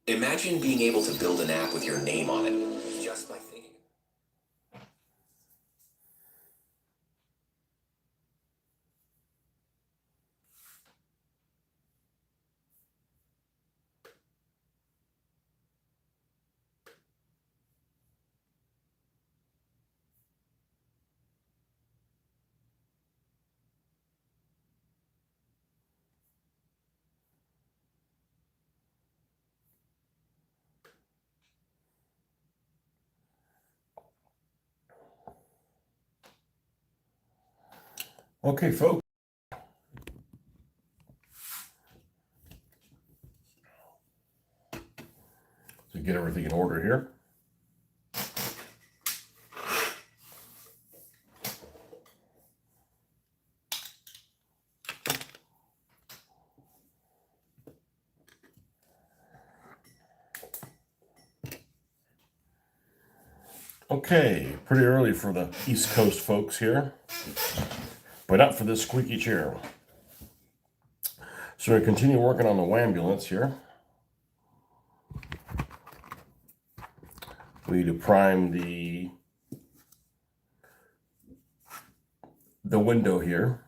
Imagine being able to build an app with your name on it just by thinking. Okay, folks. To get everything in order here. Okay, pretty early for the East Coast folks here, but not for this squeaky chair. So we're going to continue working on the Whambulance here. We need to prime the window here.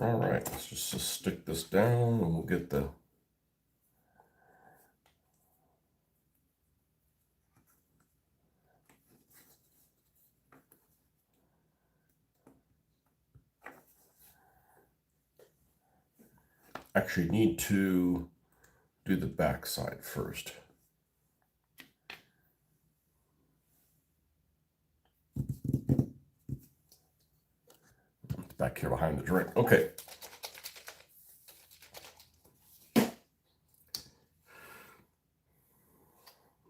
All right, let's just stick this down and we'll get the actually need to do the back side first. Back here behind the drink. Okay.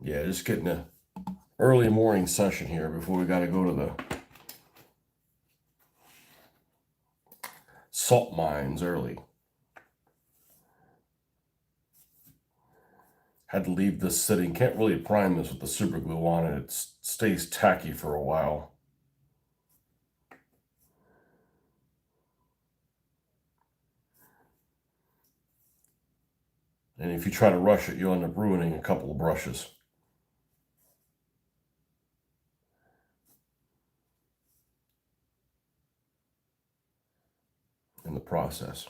Yeah, just getting a early morning session here before we got to go to the salt mines early. Had to leave this sitting. Can't really prime this with the super glue on it. It stays tacky for a while. And if you try to rush it, you'll end up ruining a couple of brushes in the process.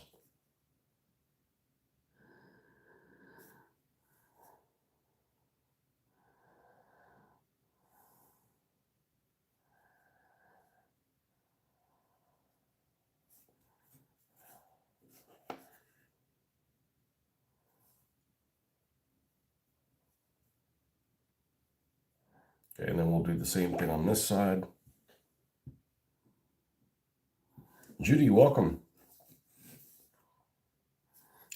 Okay, and then we'll do the same thing on this side. Judy, welcome.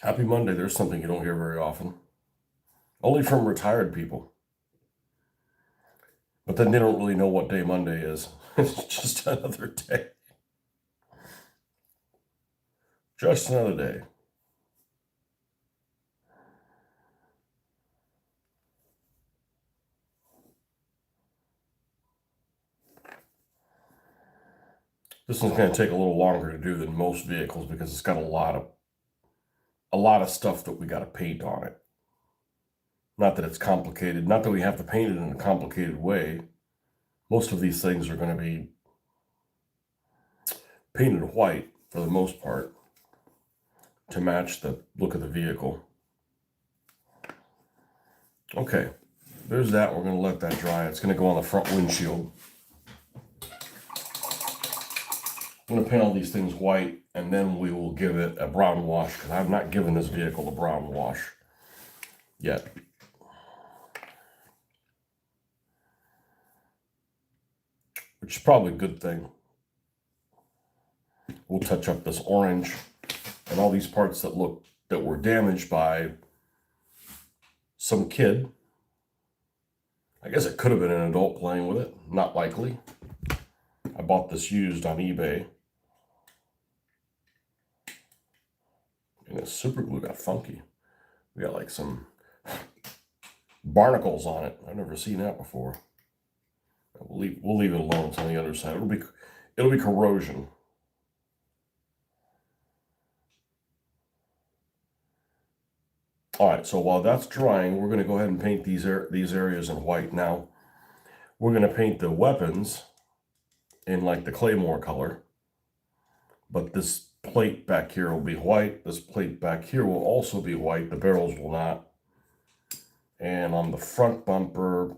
Happy Monday. There's something you don't hear very often. Only from retired people. But then they don't really know what day Monday is. It's just another day. Just another day. This one's going to take a little longer to do than most vehicles because it's got a lot of stuff that we got to paint on it. Not that it's complicated, not that we have to paint it in a complicated way. Most of these things are going to be painted white for the most part to match the look of the vehicle. Okay, there's that. We're going to let that dry. It's going to go on the front windshield. I'm going to paint all these things white, and then we will give it a brown wash, because I've not given this vehicle a brown wash yet. Which is probably a good thing. We'll touch up this orange and all these parts that were damaged by some kid. I guess it could have been an adult playing with it. Not likely. I bought this used on eBay. And the super glue got funky. We got like some barnacles on it. I've never seen that before. We'll leave it alone. It's on the other side. It'll be corrosion. All right, so while that's drying, we're going to go ahead and paint these areas in white. Now, we're going to paint the weapons in like the claymore color. But this plate back here will be white. This plate back here will also be white. The barrels will not. And on the front bumper,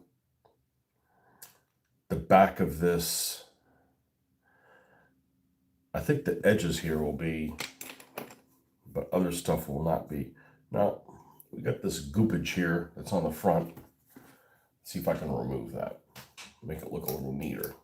the back of this, I think the edges here will be, but other stuff will not be. Now, we got this goopage here that's on the front. Let's see if I can remove that. Make it look a little neater.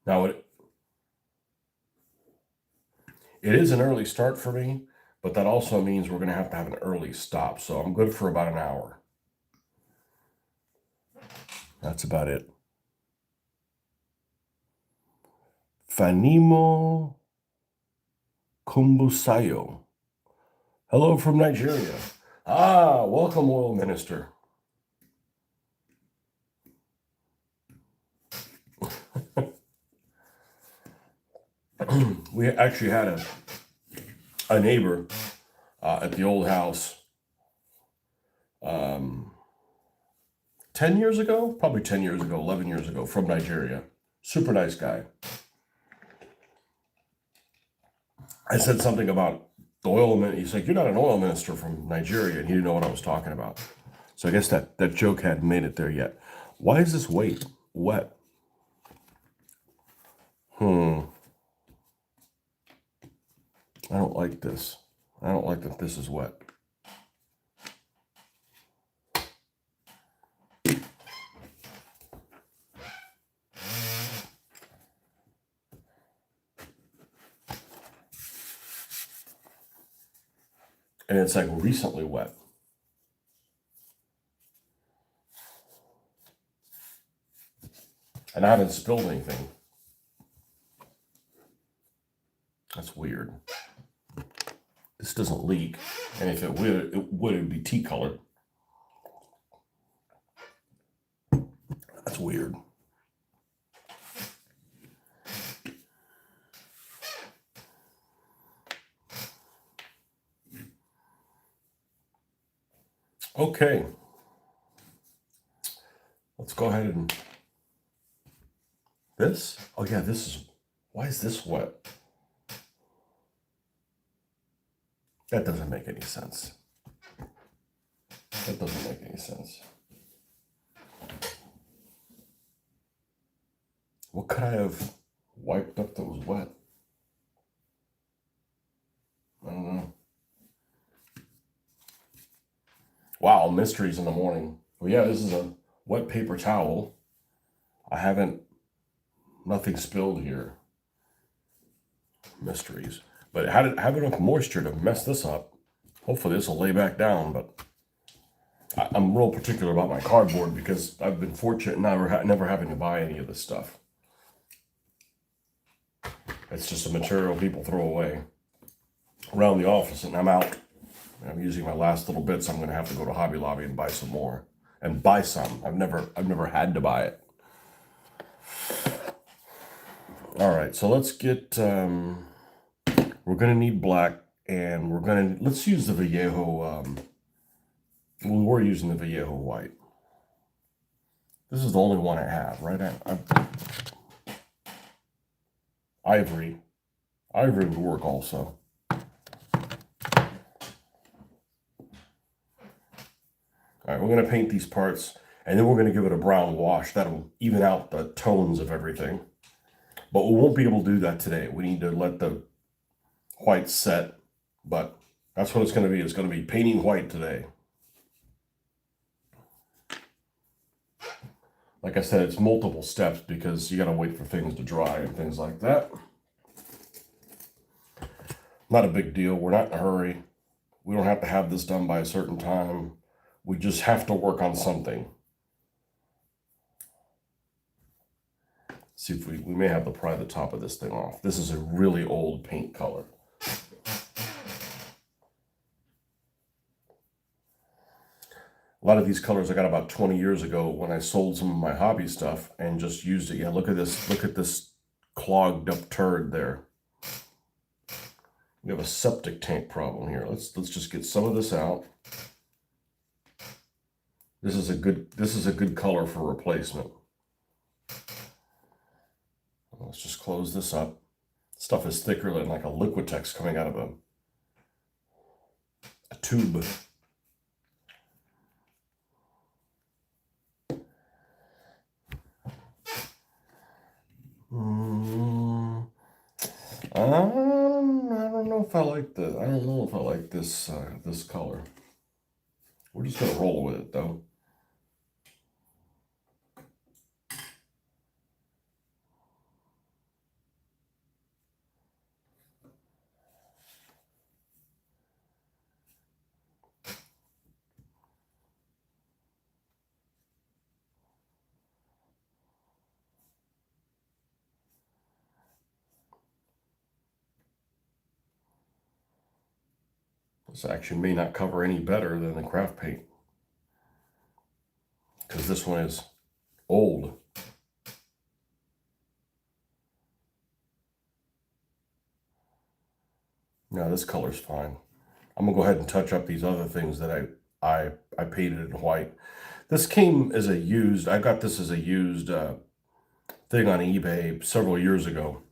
Now, it is an early start for me, but that also means we're going to have an early stop. So I'm good for about an hour. That's about it. Fanimo Kumbusayo. Hello from Nigeria. Ah, welcome, oil minister. We actually had a neighbor at the old house 10 years ago, probably 10 years ago, 11 years ago, from Nigeria. Super nice guy. I said something about the oil minister. He's like, you're not an oil minister from Nigeria, and he didn't know what I was talking about. So I guess that joke hadn't made it there yet. Why is this wet? I don't like this. I don't like that this is wet. And it's like recently wet. And I haven't spilled anything. That's weird. This doesn't leak. And if it would be tea colored. That's weird. Okay. Let's go ahead and this. Oh yeah, this is, why is this wet? That doesn't make any sense. That doesn't make any sense. What could I have wiped up that was wet? I don't know. Wow, mysteries in the morning. Well, yeah, this is a wet paper towel. Nothing spilled here. Mysteries. But it had enough moisture to mess this up. Hopefully this will lay back down, but I'm real particular about my cardboard because I've been fortunate never having to buy any of this stuff. It's just a material people throw away around the office, and I'm out. I'm using my last little bits. I'm going to have to go to Hobby Lobby and buy some more. And buy some. I've never had to buy it. All right, so let's get... we're going to need black, and let's use the Vallejo... we're using the Vallejo white. This is the only one I have, right? Ivory. Ivory would work also. All right, we're going to paint these parts. And then we're going to give it a brown wash. That'll even out the tones of everything. But we won't be able to do that today. We need to let the white set. But that's what it's going to be. It's going to be painting white today. Like I said, it's multiple steps because you got to wait for things to dry and things like that. Not a big deal. We're not in a hurry. We don't have to have this done by a certain time. We just have to work on something. See if we may have to pry the top of this thing off. This is a really old paint color. A lot of these colors I got about 20 years ago when I sold some of my hobby stuff and just used it. Yeah, look at this. Look at this clogged up turd there. We have a septic tank problem here. Let's just get some of this out. This is a good color for replacement. Let's just close this up. Stuff is thicker than like a Liquitex coming out of a tube. I don't know if I like the. I don't know if I like this this color. We're just gonna roll with it though. This actually may not cover any better than the craft paint because this one is old. No, this color's fine. I'm gonna go ahead and touch up these other things that I painted in white. This came as a used. I got this as a used thing on eBay several years ago.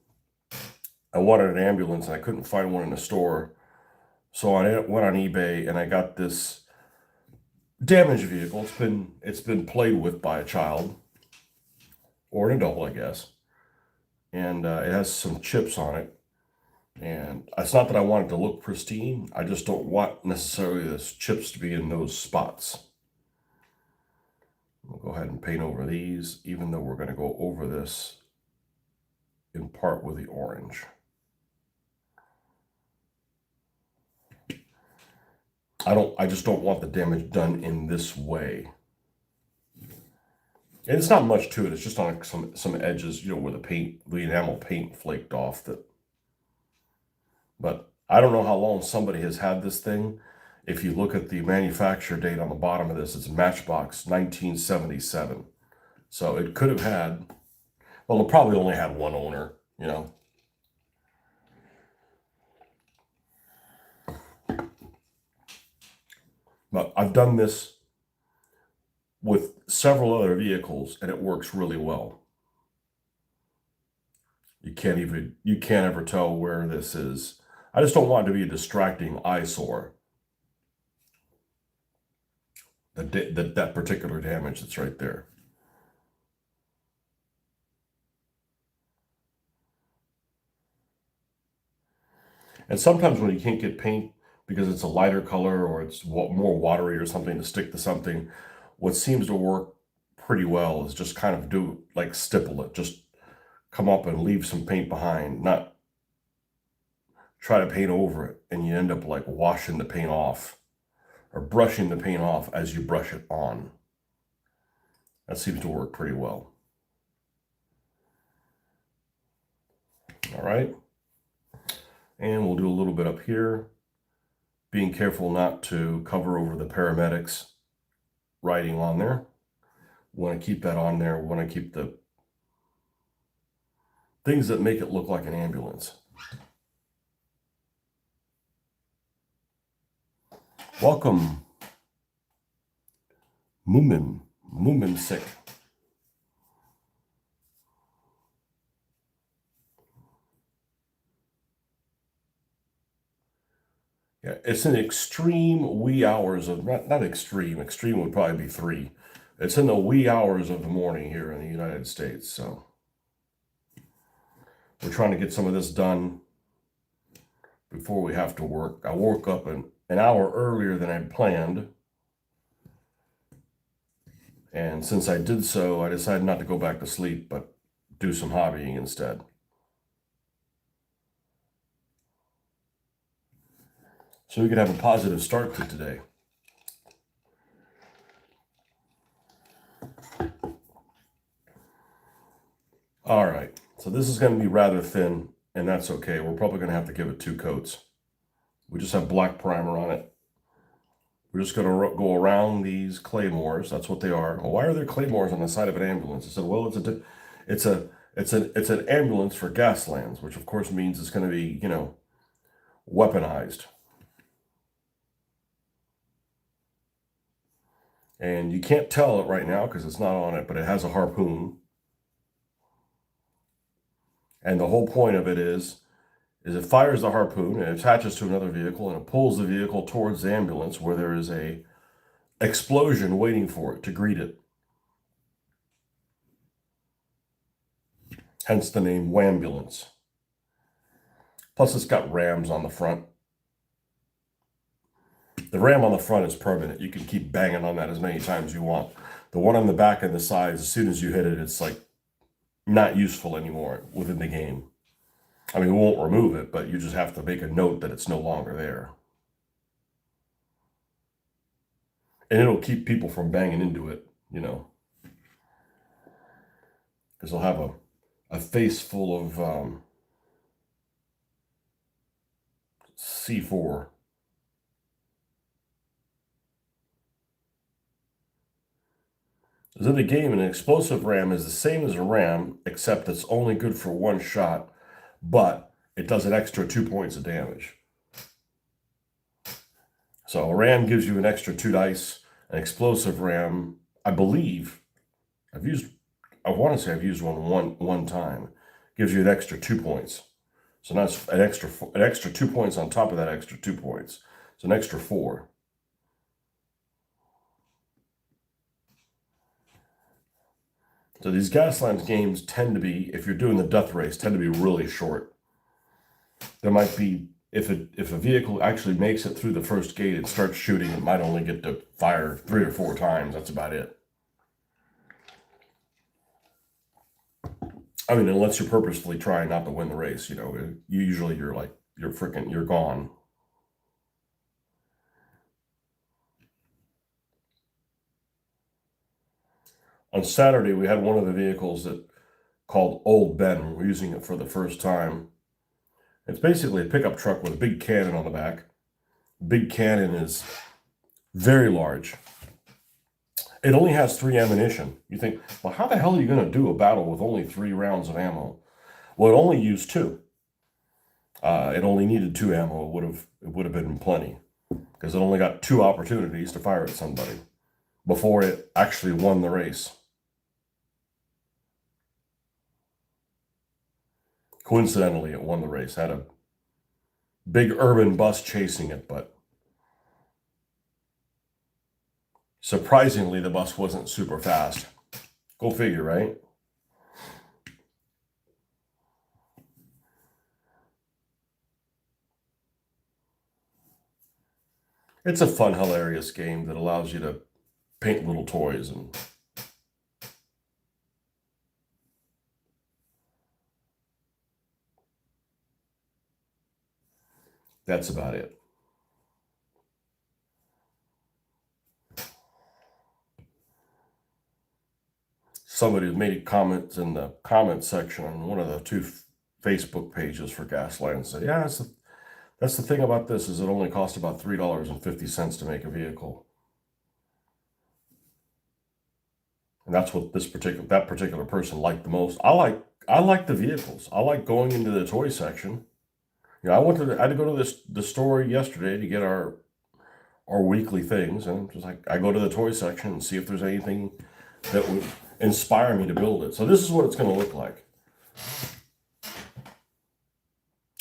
I wanted an ambulance and I couldn't find one in the store. So I went on eBay and I got this damaged vehicle. It's been played with by a child or an adult, I guess. And it has some chips on it. And it's not that I want it to look pristine. I just don't want necessarily those chips to be in those spots. We'll go ahead and paint over these, even though we're going to go over this in part with the orange. I just don't want the damage done in this way. And it's not much to it. It's just on some edges, you know, where the enamel paint flaked off. But I don't know how long somebody has had this thing. If you look at the manufacture date on the bottom of this, it's Matchbox 1977. So it could have had, well, it probably only had one owner, you know. But I've done this with several other vehicles and it works really well. You can't ever tell where this is. I just don't want it to be a distracting eyesore. That particular damage that's right there. And sometimes when you can't get paint because it's a lighter color or it's more watery or something to stick to something, what seems to work pretty well is just kind of do like stipple it. Just come up and leave some paint behind, not try to paint over it and you end up like washing the paint off or brushing the paint off as you brush it on. That seems to work pretty well. All right. And we'll do a little bit up here, being careful not to cover over the paramedics writing on there. We want to keep that on there. We want to keep the things that make it look like an ambulance. Welcome, Moomin sick. Yeah, it's an extreme wee hours of, not extreme would probably be 3, It's in the wee hours of the morning here in the United States, so we're trying to get some of this done before we have to work. I woke up an hour earlier than I'd planned, and since I did so, I decided not to go back to sleep, but do some hobbying instead. So we could have a positive start to today. All right, so this is going to be rather thin, and that's okay. We're probably going to have to give it 2 coats. We just have black primer on it. We're just going to go around these claymores. That's what they are. Well, why are there claymores on the side of an ambulance? I said, well, it's an ambulance for Gaslands, which of course means it's going to be, weaponized. And you can't tell it right now because it's not on it, but it has a harpoon. And the whole point of it is it fires the harpoon and attaches to another vehicle, and it pulls the vehicle towards the ambulance where there is a explosion waiting for it to greet it. Hence the name Whambulance. Plus it's got rams on the front. The ram on the front is permanent. You can keep banging on that as many times as you want. The one on the back and the sides, as soon as you hit it, it's like not useful anymore within the game. I mean, we won't remove it, but you just have to make a note that it's no longer there. And it'll keep people from banging into it, because they'll have a face full of C4. As in the game, an explosive ram is the same as a ram, except it's only good for 1 shot, but it does an extra 2 points of damage. So a ram gives you an extra 2 dice. An explosive ram, I believe, I want to say I've used one time, gives you an extra 2 points. So that's an extra 2 points on top of that extra 2 points. So an extra 4. So these Gaslands games tend to be, if you're doing the death race, tend to be really short. There might be, if a vehicle actually makes it through the first gate and starts shooting, it might only get to fire 3 or 4 times. That's about it. I mean, unless you're purposefully trying not to win the race, usually you're gone. On Saturday, we had one of the vehicles called Old Ben. We're using it for the first time. It's basically a pickup truck with a big cannon on the back. Big cannon is very large. It only has 3 ammunition. You think, well, how the hell are you going to do a battle with only 3 rounds of ammo? Well, it only used 2. It only needed 2 ammo. It would have been plenty, because it only got 2 opportunities to fire at somebody before it actually won the race. Coincidentally, it won the race. Had a big urban bus chasing it, but surprisingly, the bus wasn't super fast. Go figure, right? It's a fun, hilarious game that allows you to paint little toys, and that's about it. Somebody made comments in the comment section on one of the 2 Facebook pages for Gaslands. Said, yeah, that's the thing about this, is it only costs about $3.50 to make a vehicle. And that's what that particular person liked the most. I like the vehicles. I like going into the toy section. I had to go to the store yesterday to get our weekly things, and just like I go to the toy section and see if there's anything that would inspire me to build it. So this is what it's going to look like.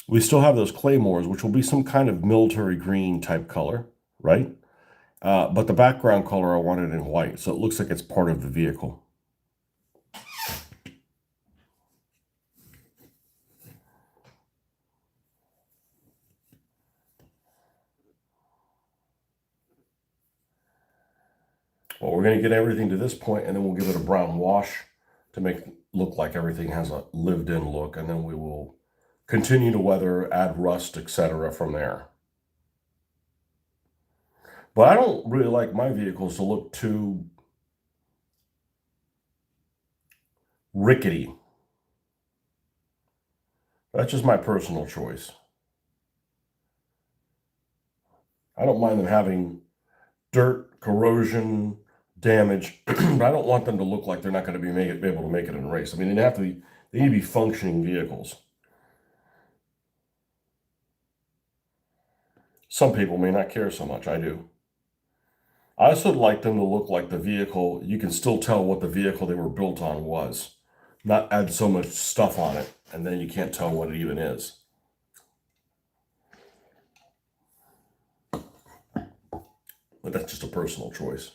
We still have those claymores, which will be some kind of military green type color, right? But the background color, I want it in white, so it looks like it's part of the vehicle. Well, we're going to get everything to this point, and then we'll give it a brown wash to make it look like everything has a lived-in look, and then we will continue to weather, add rust, etc. from there. But I don't really like my vehicles to look too rickety. That's just my personal choice. I don't mind them having dirt, corrosion, damage, but I don't want them to look like they're not going to be able to make it in a race. I mean, they need to be functioning vehicles. Some people may not care so much. I do. I also like them to look like the vehicle. You can still tell what the vehicle they were built on was, not add so much stuff on it, and then you can't tell what it even is. But that's just a personal choice.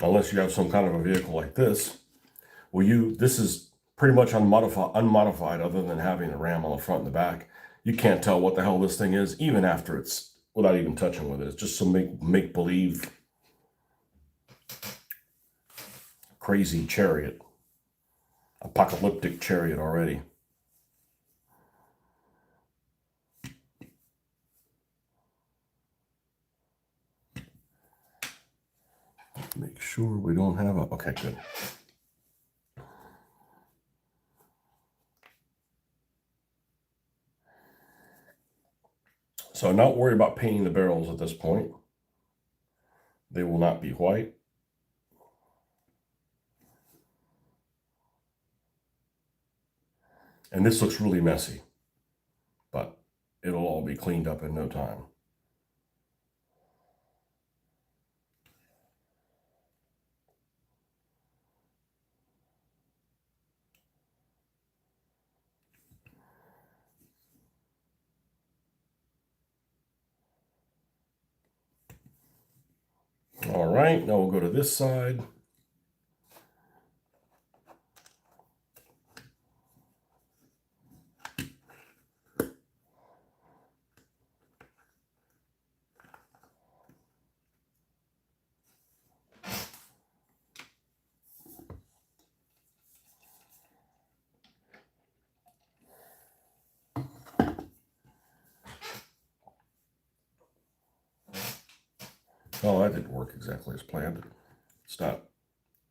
Unless you have some kind of a vehicle like this. Well, this is pretty much unmodified other than having a ram on the front and the back. You can't tell what the hell this thing is, even after it's, without even touching with it. It's just some make-believe crazy chariot. Apocalyptic chariot already. Make sure we don't have a, okay, good. So not worry about painting the barrels at this point. They will not be white. And this looks really messy, but it'll all be cleaned up in no time. All right, now we'll go to this side. Oh, that didn't work exactly as planned. It's not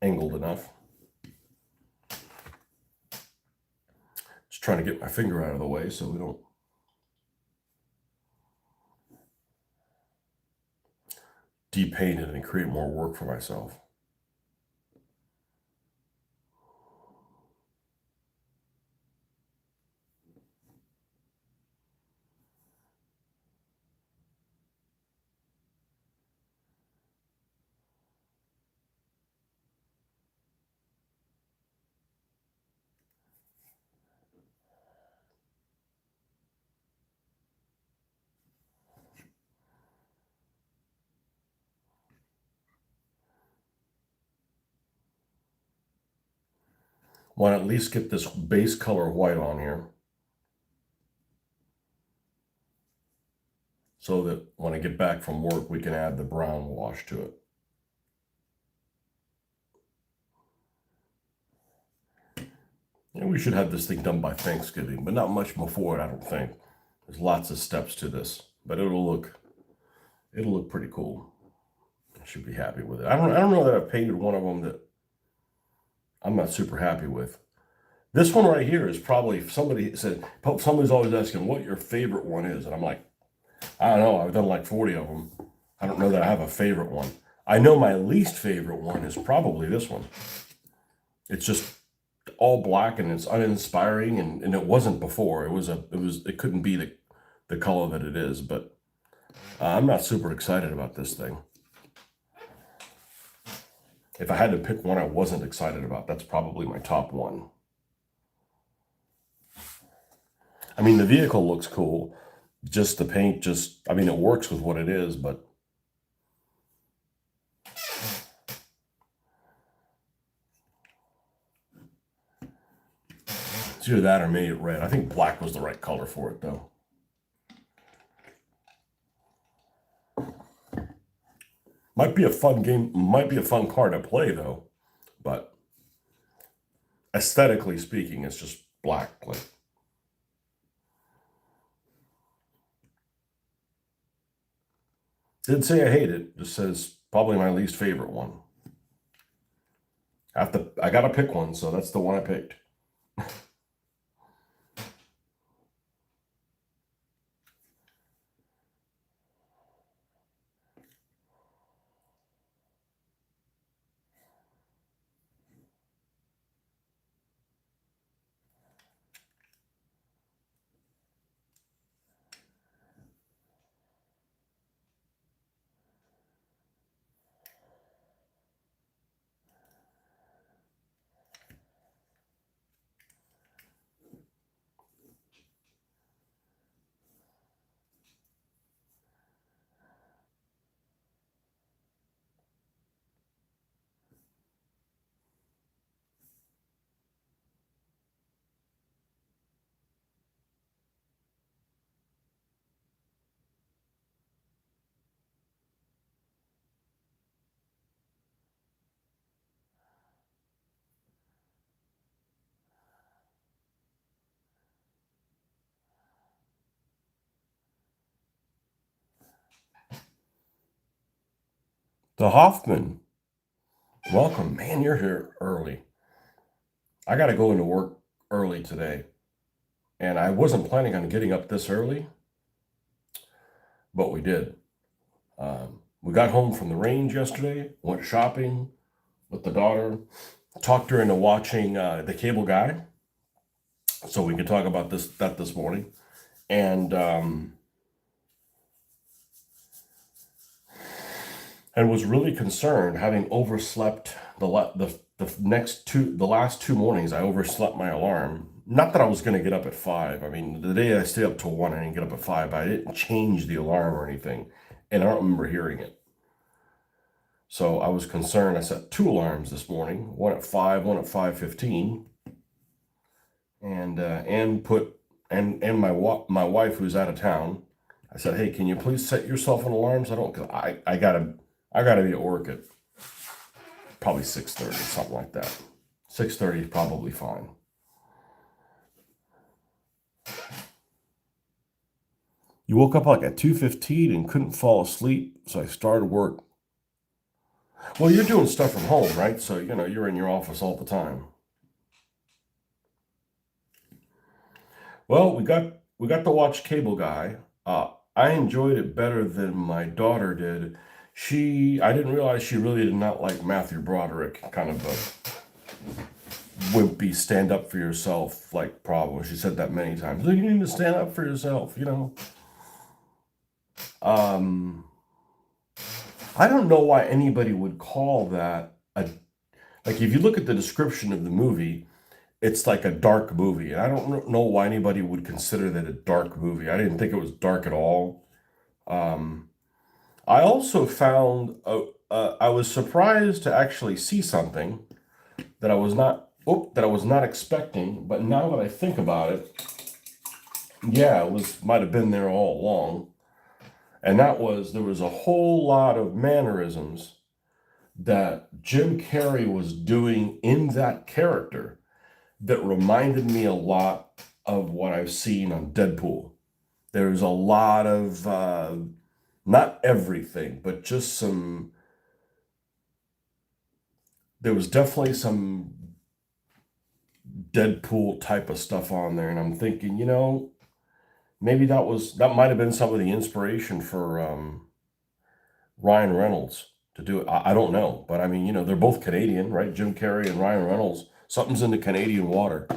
angled enough. Just trying to get my finger out of the way so we don't depaint it and create more work for myself. Want to at least get this base color white on here so that when I get back from work, we can add the brown wash to it. And we should have this thing done by Thanksgiving, but not much before it, I don't think. There's lots of steps to this, but it'll look pretty cool. I should be happy with it. I don't know that I've painted one of them that I'm not super happy with. This one right here is probably, somebody's always asking what your favorite one is. And I'm like, I don't know. I've done like 40 of them. I don't know that I have a favorite one. I know my least favorite one is probably this one. It's just all black and it's uninspiring, and it wasn't before. It couldn't be the color that it is, but I'm not super excited about this thing. If I had to pick one I wasn't excited about, that's probably my top one. I mean, the vehicle looks cool. Just the paint, I mean, it works with what it is, but it's either that or made it red. I think black was the right color for it, though. Might be a fun game, might be a fun car to play, though. But aesthetically speaking, it's just black. Like, didn't say I hate it, just says probably my least favorite one. I gotta pick one, so that's the one I picked. The Hoffman, welcome. Man, you're here early. I gotta go into work early today. And I wasn't planning on getting up this early, but we did. We got home from the range yesterday, went shopping with the daughter, talked her into watching The Cable Guy, so we could talk about this morning, and was really concerned, having overslept the last two mornings. I overslept my alarm. Not that I was going to get up at 5. I mean, the day I stayed up till 1, I didn't get up at 5, but I didn't change the alarm or anything, and I don't remember hearing it. So I was concerned. I set 2 alarms this morning, one at 5, one at 5:15, and my wife, who's out of town, I said, "Hey, can you please set yourself an alarm? So cause I gotta be at work at probably 6:30, something like that. 6:30 is probably fine." You woke up like at 2:15 and couldn't fall asleep, so I started work. Well, you're doing stuff from home, right? So, you're in your office all the time. Well, we got to watch Cable Guy. I enjoyed it better than my daughter did. I didn't realize she really did not like Matthew Broderick, kind of a wimpy stand up for yourself like problem. She said that many times. You need to stand up for yourself, I don't know why anybody would call that like, if you look at the description of the movie, it's like a dark movie. And I don't know why anybody would consider that a dark movie. I didn't think it was dark at all. I also found, I was surprised to actually see something that I was not expecting. But now that I think about it, yeah, might have been there all along. And there was a whole lot of mannerisms that Jim Carrey was doing in that character that reminded me a lot of what I've seen on Deadpool. There's a lot of, not everything, but just there was definitely some Deadpool type of stuff on there. And I'm thinking, maybe that might have been some of the inspiration for Ryan Reynolds to do it. I don't know, but I mean, they're both Canadian, right? Jim Carrey and Ryan Reynolds. Something's in the Canadian water.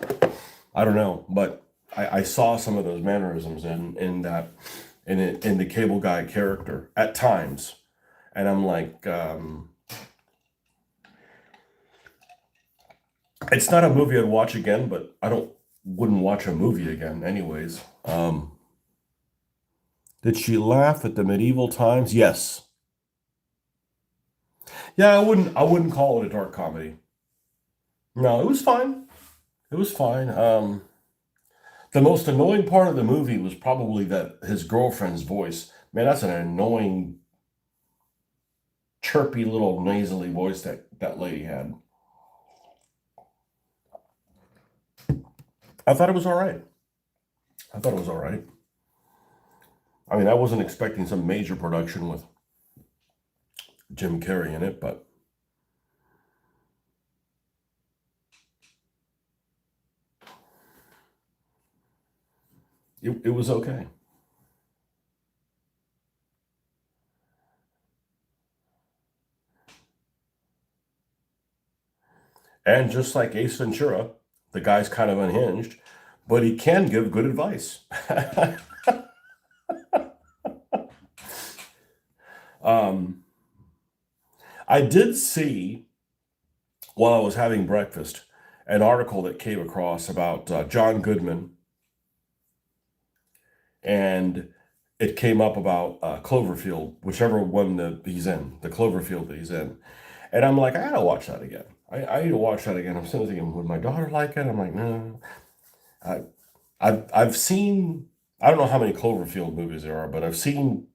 I don't know, but I saw some of those mannerisms in the Cable Guy character at times, and I'm like, It's not a movie I'd watch again, but wouldn't watch a movie again anyways. Did she laugh at the medieval times? Yes. Yeah, I wouldn't call it a dark comedy. No, it was fine. It was fine. The most annoying part of the movie was probably that his girlfriend's voice. Man, that's an annoying, chirpy little nasally voice that lady had. I thought it was all right. I thought it was all right. I mean, I wasn't expecting some major production with Jim Carrey in it, but it was okay. And just like Ace Ventura, the guy's kind of unhinged, but he can give good advice. um, I did see, while I was having breakfast, an article that came across about John Goodman, and it came up about Cloverfield, whichever one that he's in, the Cloverfield that he's in. And I'm like, I gotta watch that again. I need to watch that again. I'm sitting there thinking, would my daughter like it? I'm like, no. I, I've seen, I don't know how many Cloverfield movies there are, but I've seen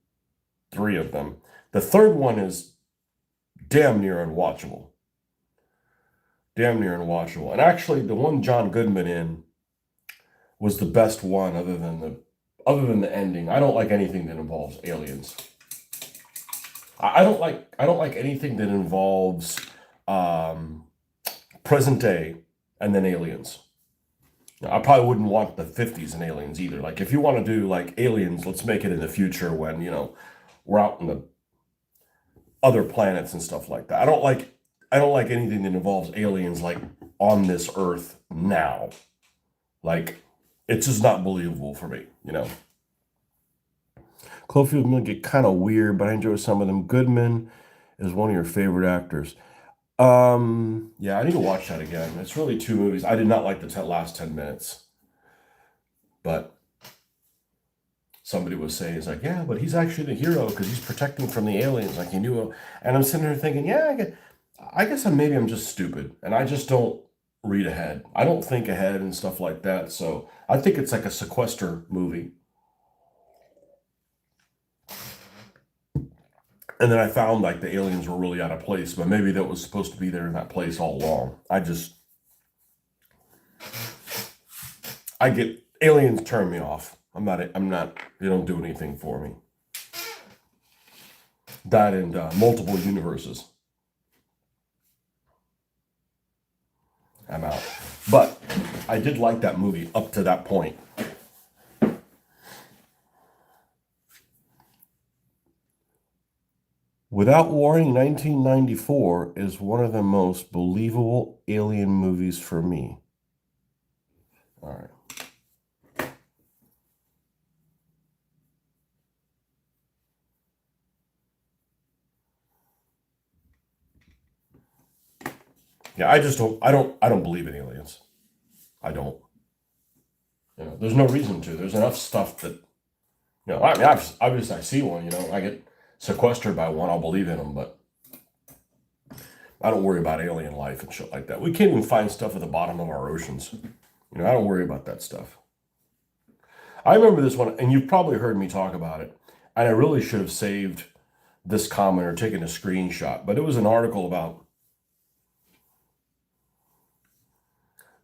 3 of them. The third one is damn near unwatchable. Damn near unwatchable. And actually, the one John Goodman in was the best one, other than the ending. I don't like anything that involves aliens. I don't like anything that involves um, present day and then aliens. I probably wouldn't want the 50s and aliens either. Like if you want to do like aliens, let's make it in the future when, we're out in the other planets and stuff like that. I don't like anything that involves aliens like on this earth now. Like it's just not believable for me. Cloverfield may get kind of weird, but I enjoy some of them. Goodman is one of your favorite actors. Yeah, I need to watch that again. It's really 2 movies. I did not like the last 10 minutes, but somebody was saying, it's like, yeah, but he's actually the hero because he's protecting from the aliens. Like he knew. And I'm sitting there thinking, yeah, I guess maybe I'm just stupid and I just don't read ahead. I don't think ahead and stuff like that. So I think it's like a sequester movie. And then I found like the aliens were really out of place, but maybe that was supposed to be there in that place all along. I get aliens turn me off. I'm not, they don't do anything for me. That and multiple universes. I'm out. But I did like that movie up to that point. Without Warning, 1994 is one of the most believable alien movies for me. All right. Yeah, I don't believe in aliens. I don't. There's no reason to. There's enough stuff that, I mean, obviously I see one, I get sequestered by one, I'll believe in them, but I don't worry about alien life and shit like that. We can't even find stuff at the bottom of our oceans. I don't worry about that stuff. I remember this one, and you've probably heard me talk about it, and I really should have saved this comment or taken a screenshot, but it was an article about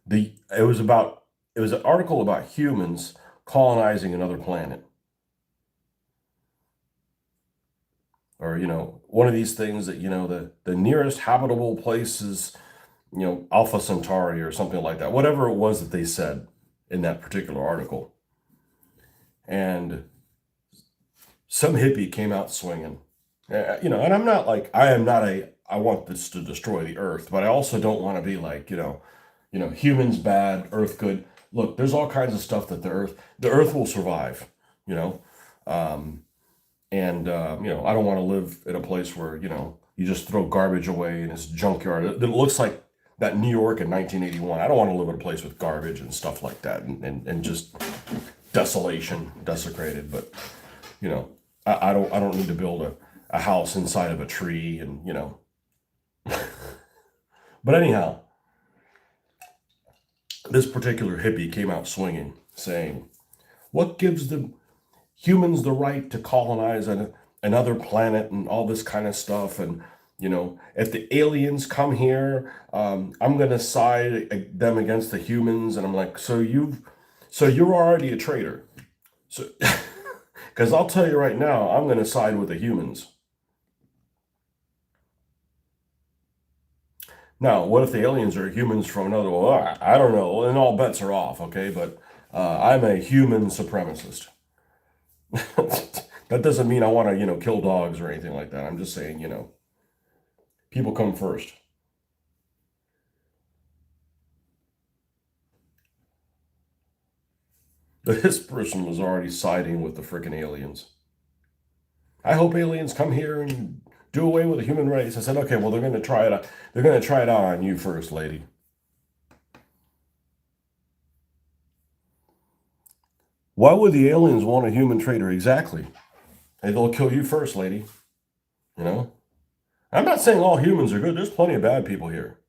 it was an article about humans colonizing another planet. Or, one of these things that, the nearest habitable place is, Alpha Centauri or something like that. Whatever it was that they said in that particular article. And some hippie came out swinging. And I'm not like, I want this to destroy the earth, but I also don't want to be like, humans bad, earth good. Look, there's all kinds of stuff that the earth will survive, you know. And I don't want to live in a place where, you just throw garbage away in this junkyard. It looks like that New York in 1981. I don't want to live in a place with garbage and stuff like that, and just desolation, desecrated. But you know, I don't need to build a house inside of a tree, and you know. But anyhow, this particular hippie came out swinging, saying, "What gives the humans the right to colonize another planet and all this kind of stuff? And you know, if the aliens come here, I'm gonna side them against the humans." And I'm like, so you're already a traitor. So, because I'll tell you right now, I'm gonna side with the humans. Now, what if the aliens are humans from another? Well, I don't know. And all bets are off. Okay, but I'm a human supremacist. That doesn't mean I want to, kill dogs or anything like that. I'm just saying, people come first. This person was already siding with the freaking aliens. I hope aliens come here and do away with the human race. I said, okay, well, they're going to try it out. They're going to try it out on you first, lady. Why would the aliens want a human traitor? Exactly. Hey, they'll kill you first, lady. You know? I'm not saying all humans are good. There's plenty of bad people here.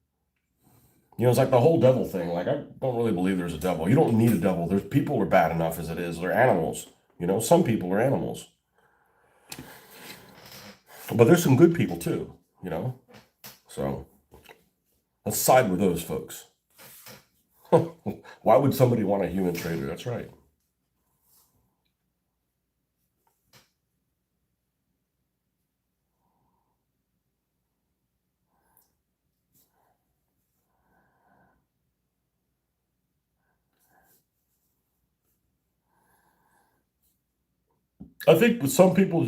It's like the whole devil thing. Like, I don't really believe there's a devil. You don't need a devil. There's people are bad enough as it is. They're animals. Some people are animals. But there's some good people too, So let's side with those folks. Why would somebody want a human traitor? That's right. I think with some people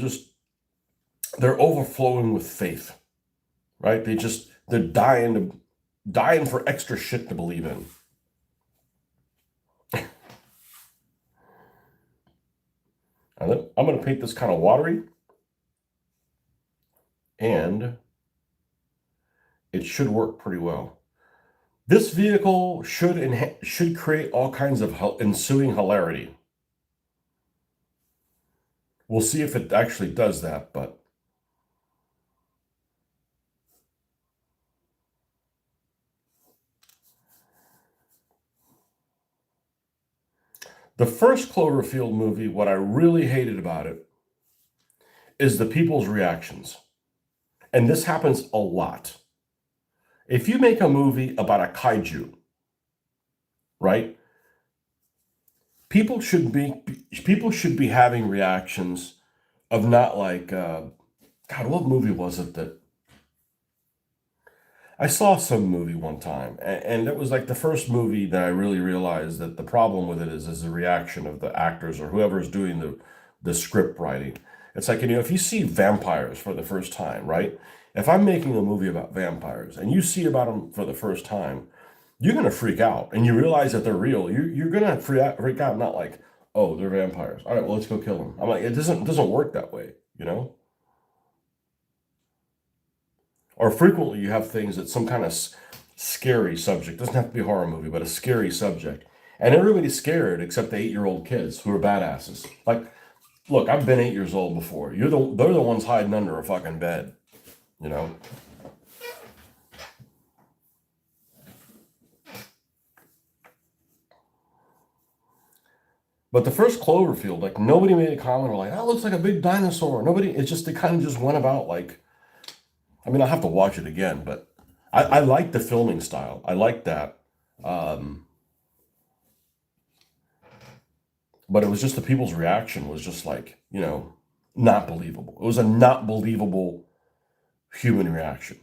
they're overflowing with faith, right? They're dying for extra shit to believe in. I'm going to paint this kind of watery, and it should work pretty well. This vehicle should create all kinds of ensuing hilarity. We'll see if it actually does that, but the first Cloverfield movie, what I really hated about it is the people's reactions. And this happens a lot. If you make a movie about a kaiju, right? People should be having reactions of not like God, what movie was it that I saw some movie one time, and it was like the first movie that I really realized that the problem with it is the reaction of the actors or whoever's doing the script writing. It's like, if you see vampires for the first time, right? If I'm making a movie about vampires and you see about them for the first time, you're gonna freak out, and you realize that they're real. You're gonna freak out, not like, oh, they're vampires. All right, well, let's go kill them. I'm like, it doesn't work that way, Or frequently you have things that some kind of scary subject, doesn't have to be a horror movie, but a scary subject. And everybody's scared except the 8-year-old kids who are badasses. Like, look, I've been 8 years old before. They're the ones hiding under a fucking bed, you know? But the first Cloverfield, like nobody made a comment or like, that looks like a big dinosaur. They kind of just went about like, I mean, I'll have to watch it again, but I like the filming style. I like that. Um, but it was just the people's reaction was just like, not believable. It was a not believable human reaction.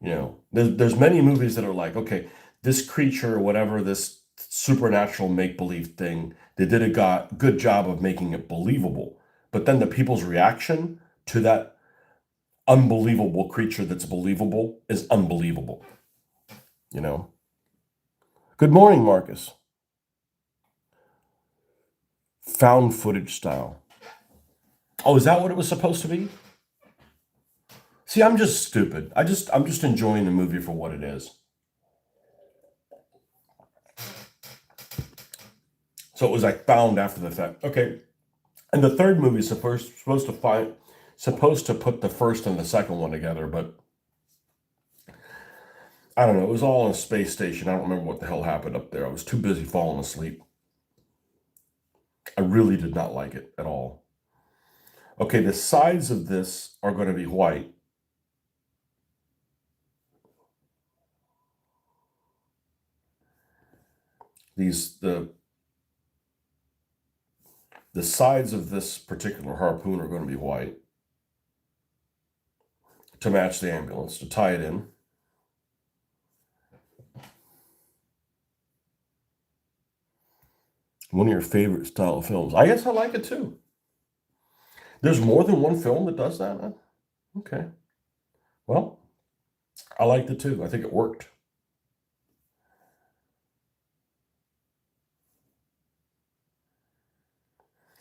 There's many movies that are like, okay, this creature, whatever, this supernatural make-believe thing, they did a good job of making it believable. But then the people's reaction to that unbelievable creature that's believable is unbelievable. Good morning, Marcus. Found footage style. Oh, is that what it was supposed to be? See, I'm just stupid. I'm just enjoying the movie for what it is. So it was like found after the fact. Okay. And the third movie is supposed to put the first and the second one together, but I don't know. It was all in a space station. I don't remember what the hell happened up there. I was too busy falling asleep. I really did not like it at all. Okay, the sides of this are going to be white. The sides of this particular harpoon are going to be white to match the ambulance, to tie it in. One of your favorite style of films. I guess I like it too. There's more than one film that does that, man? Okay. Well, I liked it too. I think it worked.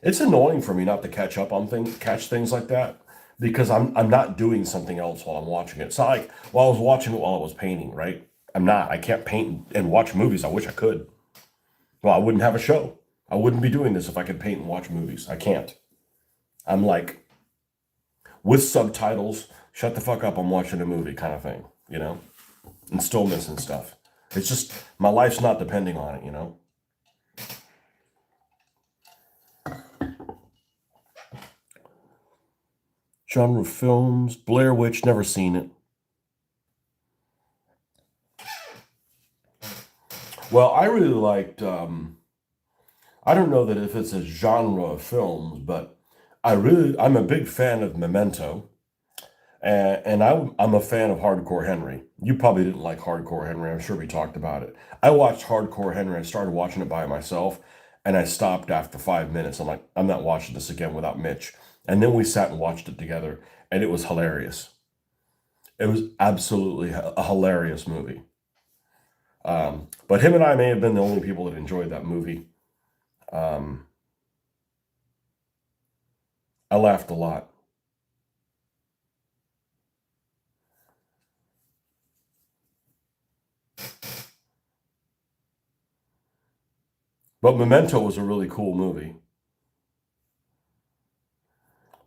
It's annoying for me not to catch things like that because I'm not doing something else while I'm watching it. It's not like, well, I was watching it while I was painting, right? I'm not. I can't paint and watch movies. I wish I could. Well, I wouldn't have a show. I wouldn't be doing this if I could paint and watch movies. I can't. I'm like, with subtitles, shut the fuck up, I'm watching a movie kind of thing, and still missing stuff. It's just, my life's not depending on it. Genre films, Blair Witch, never seen it. Well, I really liked, I don't know that if it's a genre of films, but I'm a big fan of Memento. And I'm a fan of Hardcore Henry. You probably didn't like Hardcore Henry. I'm sure we talked about it. I watched Hardcore Henry. I started watching it by myself, and I stopped after 5 minutes. I'm like, I'm not watching this again without Mitch. And then we sat and watched it together, and it was hilarious. It was absolutely a hilarious movie. But him and I may have been the only people that enjoyed that movie. Um, I laughed a lot. But Memento was a really cool movie,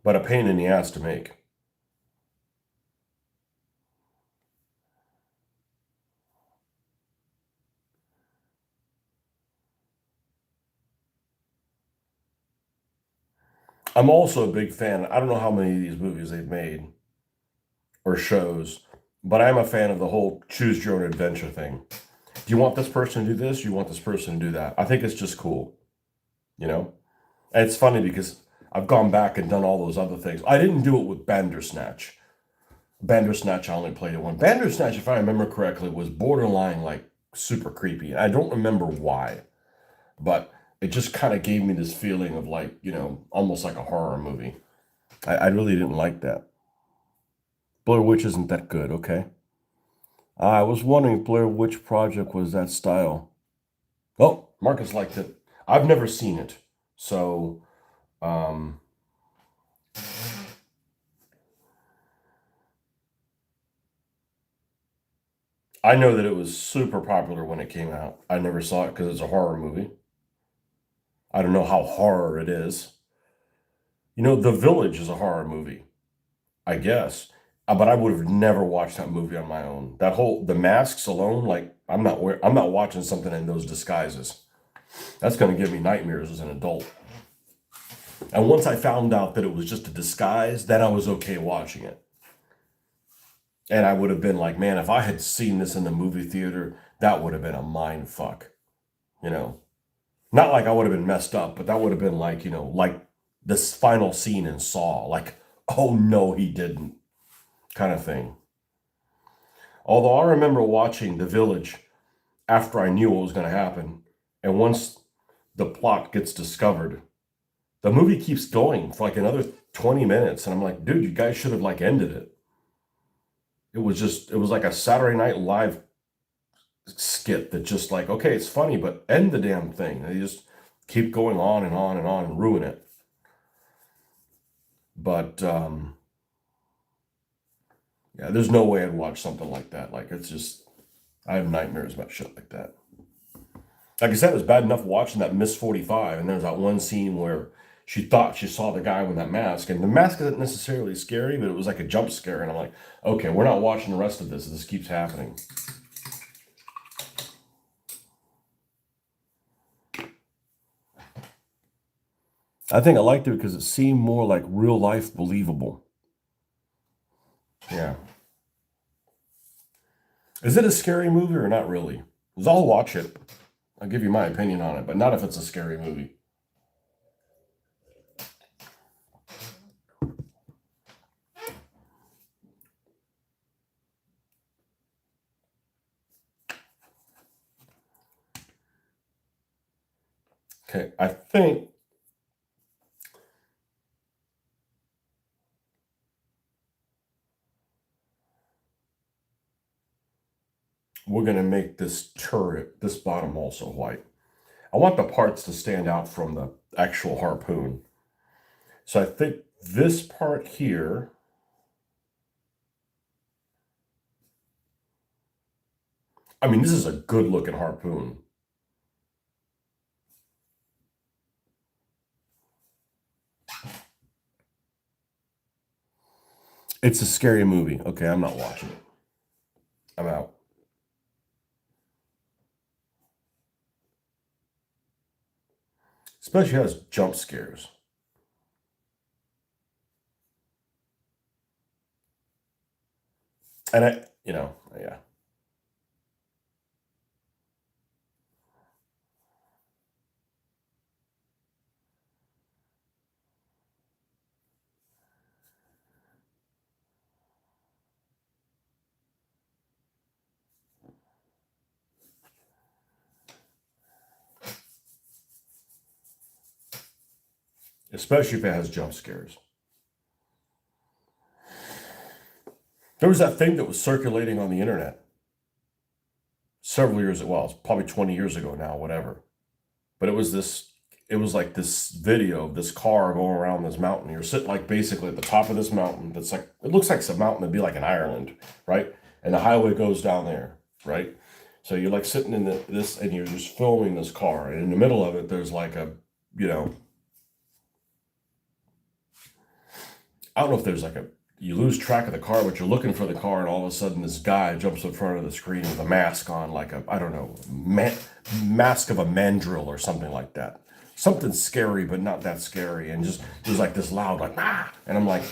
but a pain in the ass to make. I'm also a big fan. I don't know how many of these movies they've made or shows, but I'm a fan of the whole choose your own adventure thing. Do you want this person to do this? You want this person to do that? I think it's just cool, you know? And it's funny because I've gone back and done all those other things. I didn't do it with Bandersnatch. Bandersnatch, I only played it one. Bandersnatch, if I remember correctly, was borderline like super creepy. I don't remember why, but it just kind of gave me this feeling of like, almost like a horror movie. I really didn't like that. Blair Witch isn't that good, okay? I was wondering if Blair Witch Project was that style. Oh, Marcus liked it. I've never seen it. So, um, I know that it was super popular when it came out. I never saw it because it's a horror movie. I don't know how horror it is. The Village is a horror movie, I guess. But I would have never watched that movie on my own. The masks alone, like I'm not watching something in those disguises. That's going to give me nightmares as an adult. And once I found out that it was just a disguise, then I was okay watching it. And I would have been like, man, if I had seen this in the movie theater, that would have been a mind fuck. You know, Not like I would have been messed up, but that would have been like, like this final scene in Saw, like, oh no, he didn't, kind of thing. Although I remember watching The Village after I knew what was going to happen. And once the plot gets discovered, the movie keeps going for like another 20 minutes. And I'm like, dude, you guys should have like ended it. It was like a Saturday Night Live skit that just like, okay, it's funny, but end the damn thing. They just keep going on and on and on and ruin it. But Yeah, there's no way I'd watch something like that. Like, it's just, I have nightmares about shit like that. Like I said, it was bad enough watching that Miss 45, and there's that one scene where she thought she saw the guy with that mask, and the mask isn't necessarily scary, but it was like a jump scare, and I'm like, okay, we're not watching the rest of this. This keeps happening. I think I liked it because it seemed more like real life believable. Yeah. Is it a scary movie or not really? Because I'll watch it. I'll give you my opinion on it, but not if it's a scary movie. Okay, I think we're going to make this turret, this bottom also white. I want the parts to stand out from the actual harpoon. So I think this part here, I mean, this is a good looking harpoon. It's a scary movie. Okay, I'm not watching it. I'm out. Especially has jump scares. And yeah. Especially if it has jump scares. There was that thing that was circulating on the internet several years ago. Well, it's probably 20 years ago now, whatever. But it was like this video of this car going around this mountain. You're sitting like basically at the top of this mountain that's like, it looks like some mountain that'd be like in Ireland, right? And the highway goes down there, right? So you're like sitting in this and you're just filming this car. And in the middle of it, there's like I don't know if there's like you lose track of the car, but you're looking for the car, and all of a sudden this guy jumps in front of the screen with a mask on, like I don't know, mask of a mandrill or something like that. Something scary, but not that scary, and just there's like this loud like ah, and I'm like,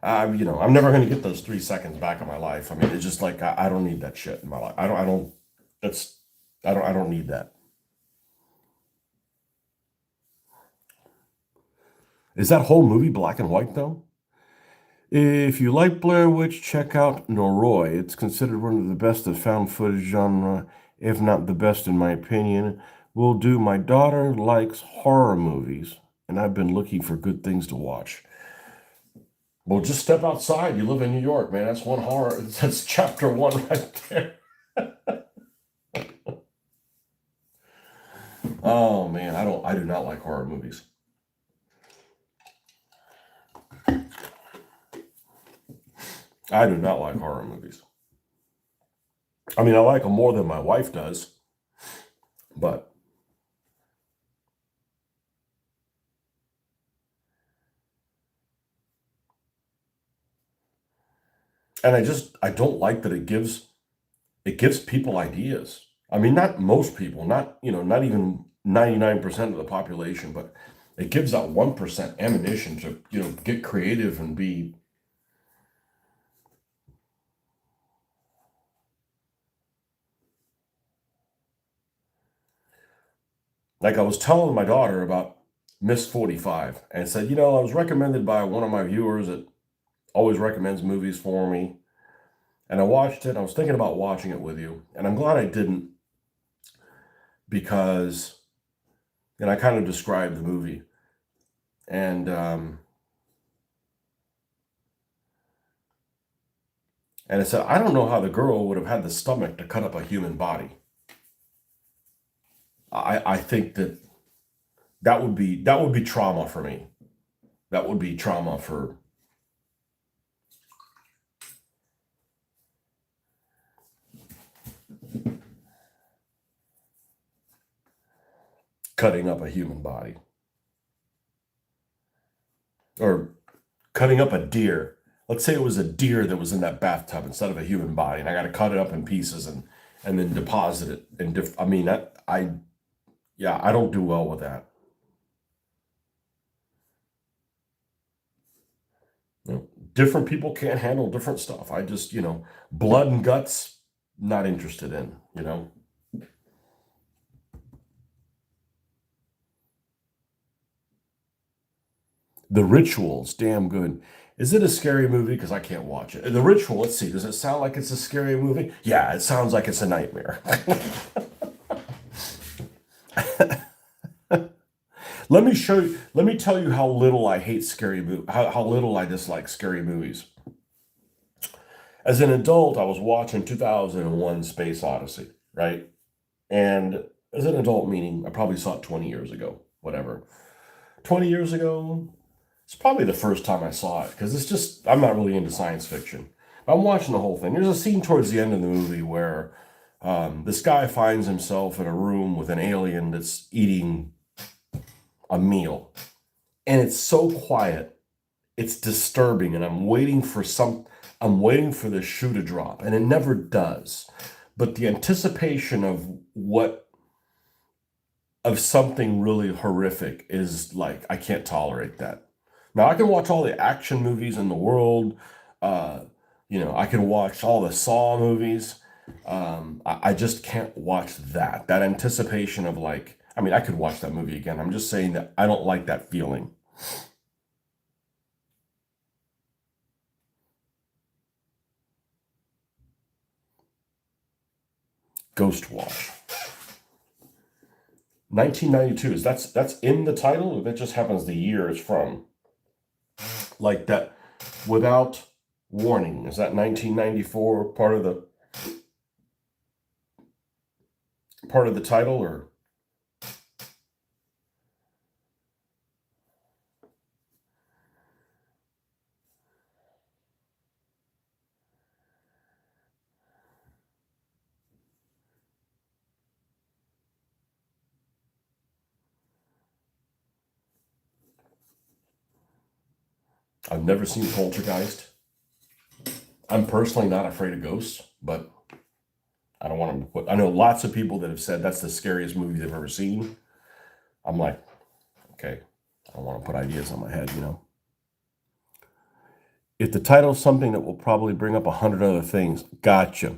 I'm never gonna get those 3 seconds back in my life. I mean, it's just like I don't need that shit in my life. That's I don't need that. Is that whole movie black and white though? If you like Blair Witch, check out Noroi. It's considered one of the best of found footage genre, if not the best in my opinion. Will do. My daughter likes horror movies, and I've been looking for good things to watch. Well, just step outside. You live in New York, man. That's one horror. That's chapter one right there. Oh man, I do not like horror movies. I do not like horror movies. I mean, I like them more than my wife does, but and I don't like that it gives people ideas. I mean, not most people, not even 99% of the population, but it gives that 1% ammunition to, get creative and be like I was telling my daughter about Miss 45 and said, I was recommended by one of my viewers that always recommends movies for me. And I watched it. I was thinking about watching it with you, and I'm glad I didn't because, and I kind of described the movie, and I said, I don't know how the girl would have had the stomach to cut up a human body. I think that would be trauma for me. That would be trauma for cutting up a human body. Or cutting up a deer. Let's say it was a deer that was in that bathtub instead of a human body, and I got to cut it up in pieces and then deposit it. And I mean, I don't do well with that. You know, different people can't handle different stuff. I just, blood and guts, not interested in, The Ritual's damn good. Is it a scary movie? Because I can't watch it. The Ritual, let's see. Does it sound like it's a scary movie? Yeah, it sounds like it's a nightmare. Let me tell you how little I hate scary movies, how little I dislike scary movies. As an adult, I was watching 2001 Space Odyssey, right? And as an adult, meaning I probably saw it 20 years ago, whatever. 20 years ago, it's probably the first time I saw it because I'm not really into science fiction. I'm watching the whole thing. There's a scene towards the end of the movie where this guy finds himself in a room with an alien that's eating a meal. And it's so quiet, it's disturbing, and I'm waiting for the shoe to drop, and it never does. But the anticipation of something really horrific is like, I can't tolerate that. Now, I can watch all the action movies in the world. I can watch all the Saw movies. I just can't watch that. That anticipation of I could watch that movie again. I'm just saying that I don't like that feeling. Ghost Watch. 1992 that's in the title, or that just happens the year it's from? Like that, Without Warning. Is that 1994 part of the title, or? I've never seen Poltergeist. I'm personally not afraid of ghosts, but I don't want them to put. I know lots of people that have said that's the scariest movie they've ever seen. I'm like, okay, I don't want to put ideas on my head, If the title's something that will probably bring up 100 other things, gotcha.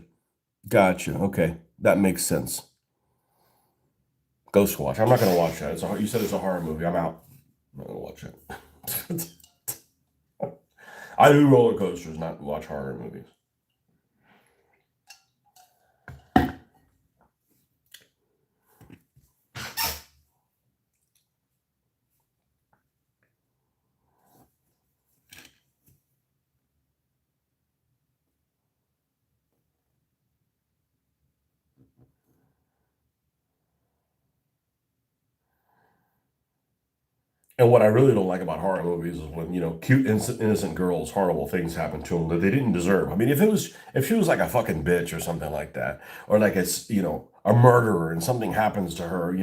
Okay, that makes sense. Ghost Watch. I'm not going to watch that. You said it's a horror movie. I'm out. I'm not going to watch it. I do roller coasters, not watch horror movies. And what I really don't like about horror movies is when, cute innocent girls, horrible things happen to them that they didn't deserve. I mean, if she was like a fucking bitch or something like that, or like a murderer and something happens to her,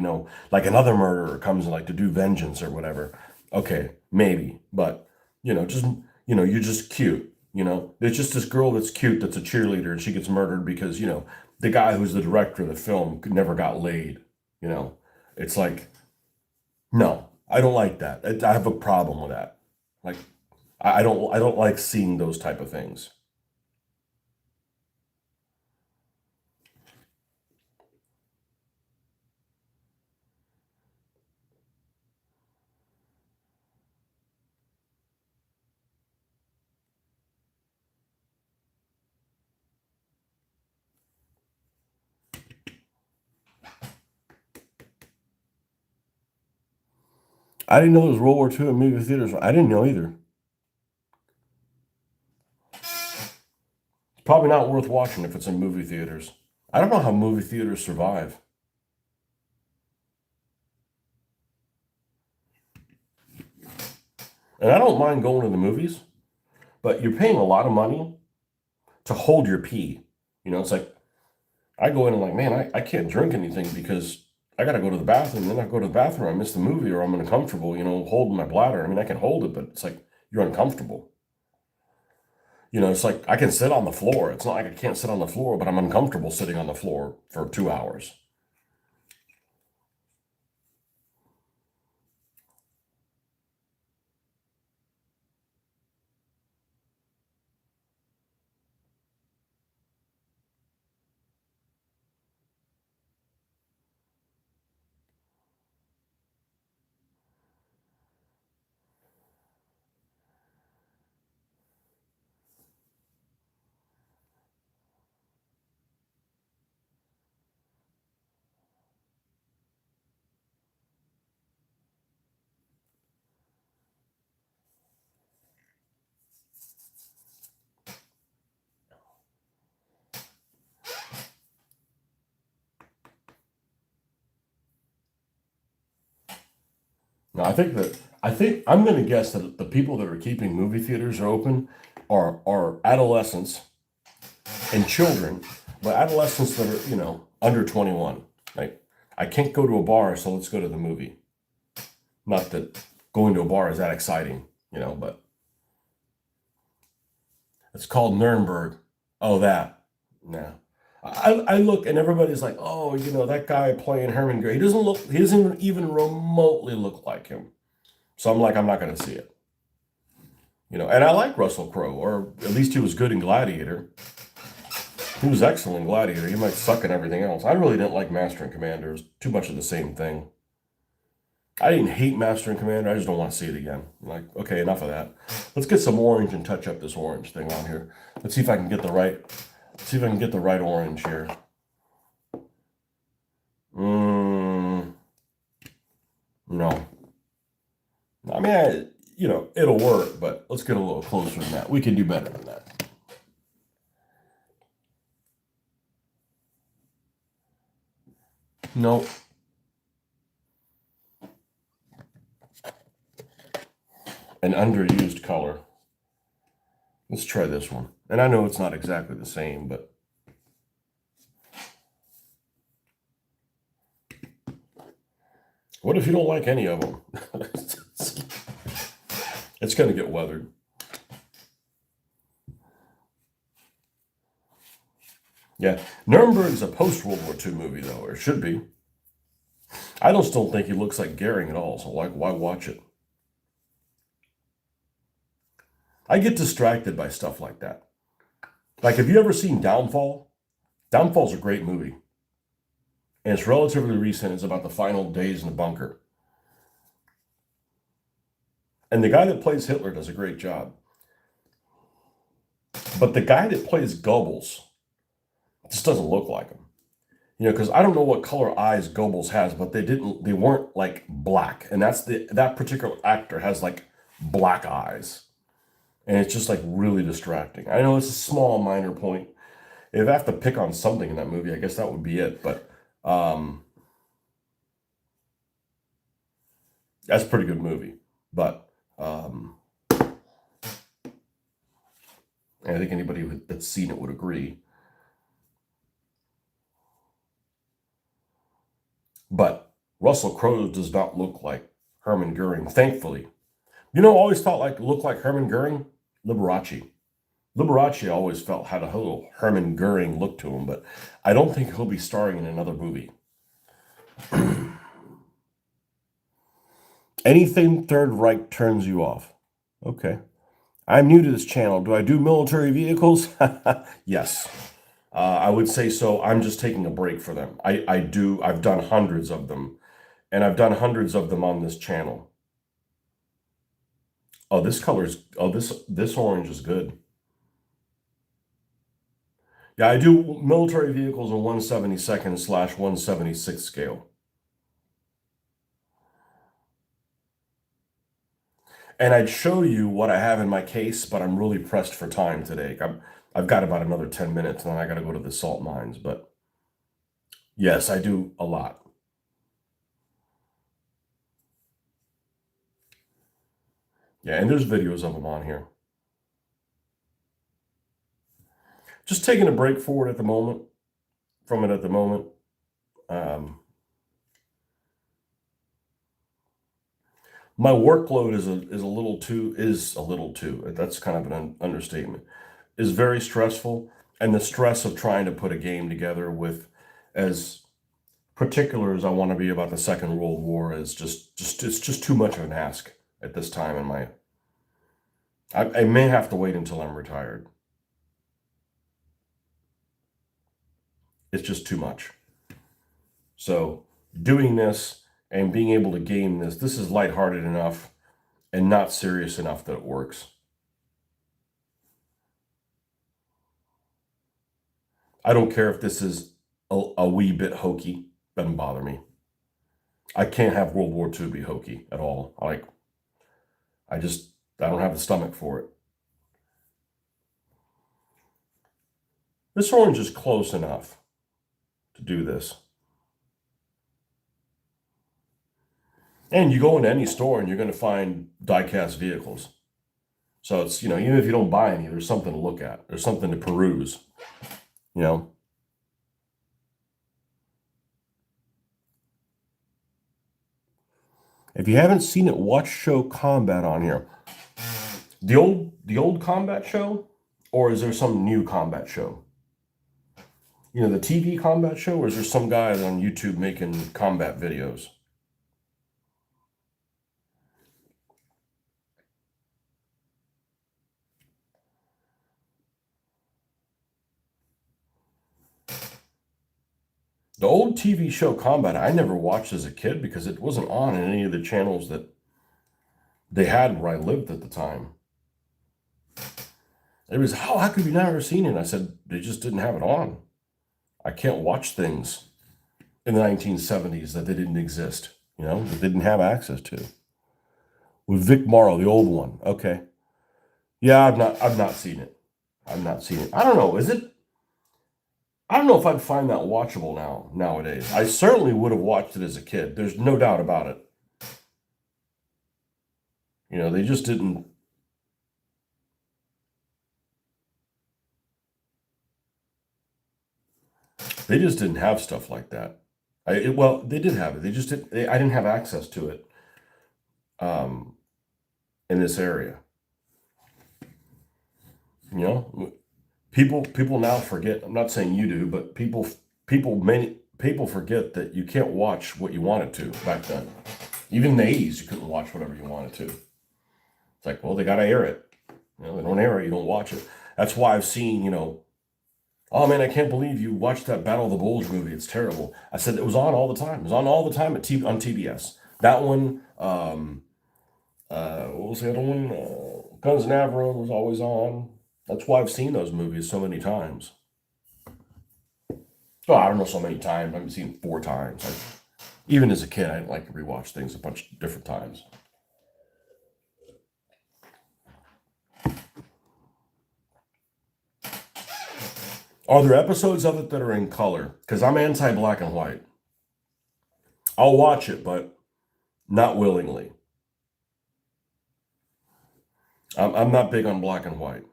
like another murderer comes like to do vengeance or whatever. Okay, maybe, but you're just cute. There's just this girl that's cute that's a cheerleader and she gets murdered because the guy who's the director of the film never got laid. It's like, no, I don't like that. I have a problem with that. Like, I don't like seeing those type of things. I didn't know there was World War II in movie theaters. I didn't know either. It's probably not worth watching if it's in movie theaters. I don't know how movie theaters survive. And I don't mind going to the movies, but you're paying a lot of money to hold your pee. It's like I go in and like, man, I can't drink anything because I got to go to the bathroom. Then I go to the bathroom, I miss the movie, or I'm uncomfortable, holding my bladder. I mean, I can hold it, but it's like you're uncomfortable. It's like I can sit on the floor. It's not like I can't sit on the floor, but I'm uncomfortable sitting on the floor for 2 hours. Now, I think I'm going to guess that the people that are keeping movie theaters open are adolescents and children, but adolescents that are under 21. Like, I can't go to a bar, so let's go to the movie. Not that going to a bar is that exciting, but it's called Nuremberg. Oh, that. No. I look and everybody's like, oh, that guy playing Herman Gray. He doesn't even remotely look like him. So I'm like, I'm not going to see it. And I like Russell Crowe, or at least he was good in Gladiator. He was excellent in Gladiator. He might suck in everything else. I really didn't like Master and Commander. It was too much of the same thing. I didn't hate Master and Commander. I just don't want to see it again. I'm like, okay, enough of that. Let's get some orange and touch up this orange thing on here. Let's see if I can get the right. See if I can get the right orange here. No. I mean, it'll work, but let's get a little closer than that. We can do better than that. Nope. An underused color. Let's try this one. And I know it's not exactly the same, but what if you don't like any of them? It's going to get weathered. Yeah, Nuremberg's a post-World War II movie, though, or it should be. I don't still think he looks like Goering at all, so why watch it? I get distracted by stuff like that. Like, have you ever seen Downfall? Downfall's a great movie. And it's relatively recent. It's about the final days in the bunker. And the guy that plays Hitler does a great job. But the guy that plays Goebbels just doesn't look like him. Because I don't know what color eyes Goebbels has, but they weren't like black. And that particular actor has like black eyes. And it's just like really distracting. I know it's a small minor point. If I have to pick on something in that movie, I guess that would be it. But that's a pretty good movie. But I think anybody that's seen it would agree. But Russell Crowe does not look like Herman Goering, thankfully. Always felt like looked like Herman Goering? Liberace. Liberace always felt had a little Herman Goering look to him, but I don't think he'll be starring in another movie. Anything Third Reich turns you off. Okay. I'm new to this channel. Do I do military vehicles? Yes. I would say so. I'm just taking a break for them. I do. I've done hundreds of them. And I've done hundreds of them on this channel. Oh, this orange is good. Yeah, I do military vehicles in 1/72/176 scale. And I'd show you what I have in my case, but I'm really pressed for time today. I've got about another 10 minutes, and then I got to go to the salt mines. But yes, I do a lot. Yeah, and there's videos of them on here. Just taking a break for it at the moment, from it at the moment. Um, My workload is a little too. That's kind of an understatement. Is very stressful, and the stress of trying to put a game together with as particular as I want to be about the Second World War is just it's just too much of an ask at this time in my. I may have to wait until I'm retired. It's just too much. So doing this and being able to game this is lighthearted enough and not serious enough that it works. I don't care if this is a wee bit hokey. Doesn't bother me. I can't have World War II be hokey at all. I just I don't have the stomach for it. This orange is close enough to do this. And you go into any store and you're going to find die-cast vehicles. So it's, even if you don't buy any, there's something to look at. There's something to peruse, you know. If you haven't seen it, watch Show Combat on here. The old Combat Show, or is there some new Combat Show? The TV Combat Show, or is there some guy on YouTube making combat videos? The old TV show Combat, I never watched as a kid because it wasn't on in any of the channels that they had where I lived at the time. It was, how could you never seen it? I said, they just didn't have it on. I can't watch things in the 1970s that they didn't exist, that they didn't have access to. With Vic Morrow, the old one. Okay. Yeah, I've not seen it. I've not seen it. I don't know. I don't know if I'd find that watchable nowadays. I certainly would have watched it as a kid. There's no doubt about it. They just didn't. They just didn't have stuff like that. Well, they did have it. They just didn't. I didn't have access to it in this area. People now forget. I'm not saying you do, but many people forget that you can't watch what you wanted to back then. Even in the 80s, you couldn't watch whatever you wanted to. It's like, well, they got to air it. They don't air it, you don't watch it. That's why I've seen, oh man, I can't believe you watched that Battle of the Bulge movie. It's terrible. I said it was on all the time. It was on all the time on TBS. That one, what was the other one? Guns and Avro was always on. That's why I've seen those movies so many times. Well, I don't know so many times. I've seen it 4 times. Even as a kid, I didn't like to rewatch things a bunch of different times. Are there episodes of it that are in color? Because I'm anti-black and white. I'll watch it, but not willingly. I'm not big on black and white.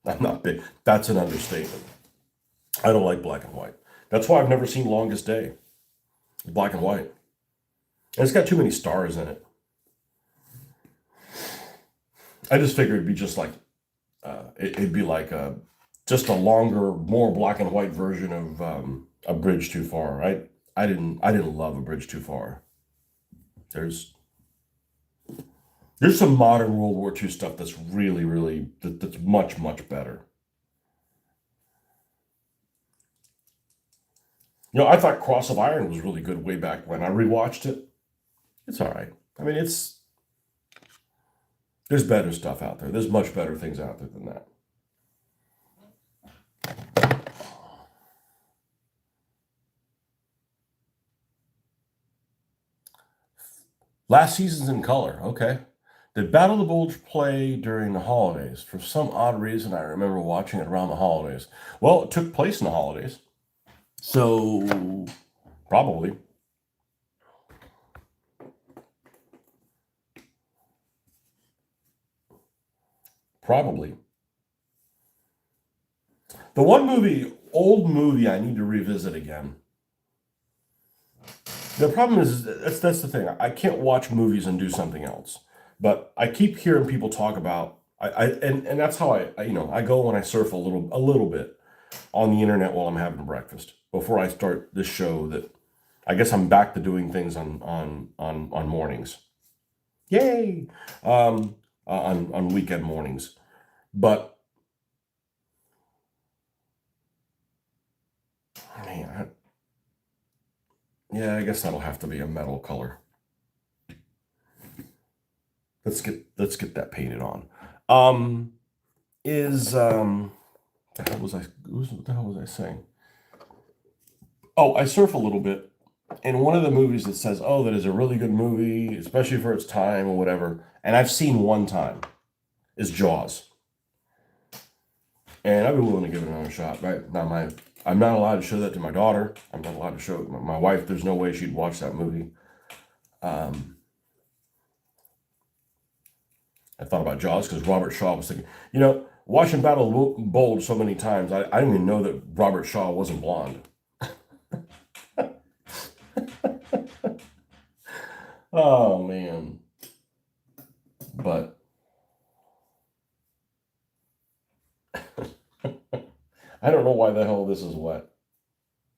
I'm not big. That's an understatement. I don't like black and white. That's why I've never seen Longest Day. Black and white. And it's got too many stars in it. I just figured it'd be just like, it'd be like just a longer, more black and white version of A Bridge Too Far. I didn't love A Bridge Too Far. There's some modern World War II stuff that's really, really, that's much, much better. I thought Cross of Iron was really good way back when. I rewatched it. It's all right. I mean, there's better stuff out there. There's much better things out there than that. Last season's in color. Okay. Did Battle of the Bulge play during the holidays? For some odd reason, I remember watching it around the holidays. Well, it took place in the holidays. So, probably. Probably. The one old movie I need to revisit again. The problem is, that's the thing. I can't watch movies and do something else. But I keep hearing people talk about and that's how I go when I surf a little bit on the internet while I'm having breakfast before I start this show. That I guess I'm back to doing things on mornings. Yay! On weekend mornings, but man, yeah, I guess that'll have to be a metal color. Let's get that painted on. The hell was I? What the hell was I saying? Oh, I surf a little bit, and one of the movies that says, "Oh, that is a really good movie, especially for its time or whatever," and I've seen one time, is Jaws, and I've been willing to give it another shot. Right now, I'm not allowed to show that to my daughter. I'm not allowed to show it to my wife. There's no way she'd watch that movie. I thought about Jaws because Robert Shaw was thinking, watching Battle of Bulge so many times, I didn't even know that Robert Shaw wasn't blonde. Oh man. But I don't know why the hell this is wet.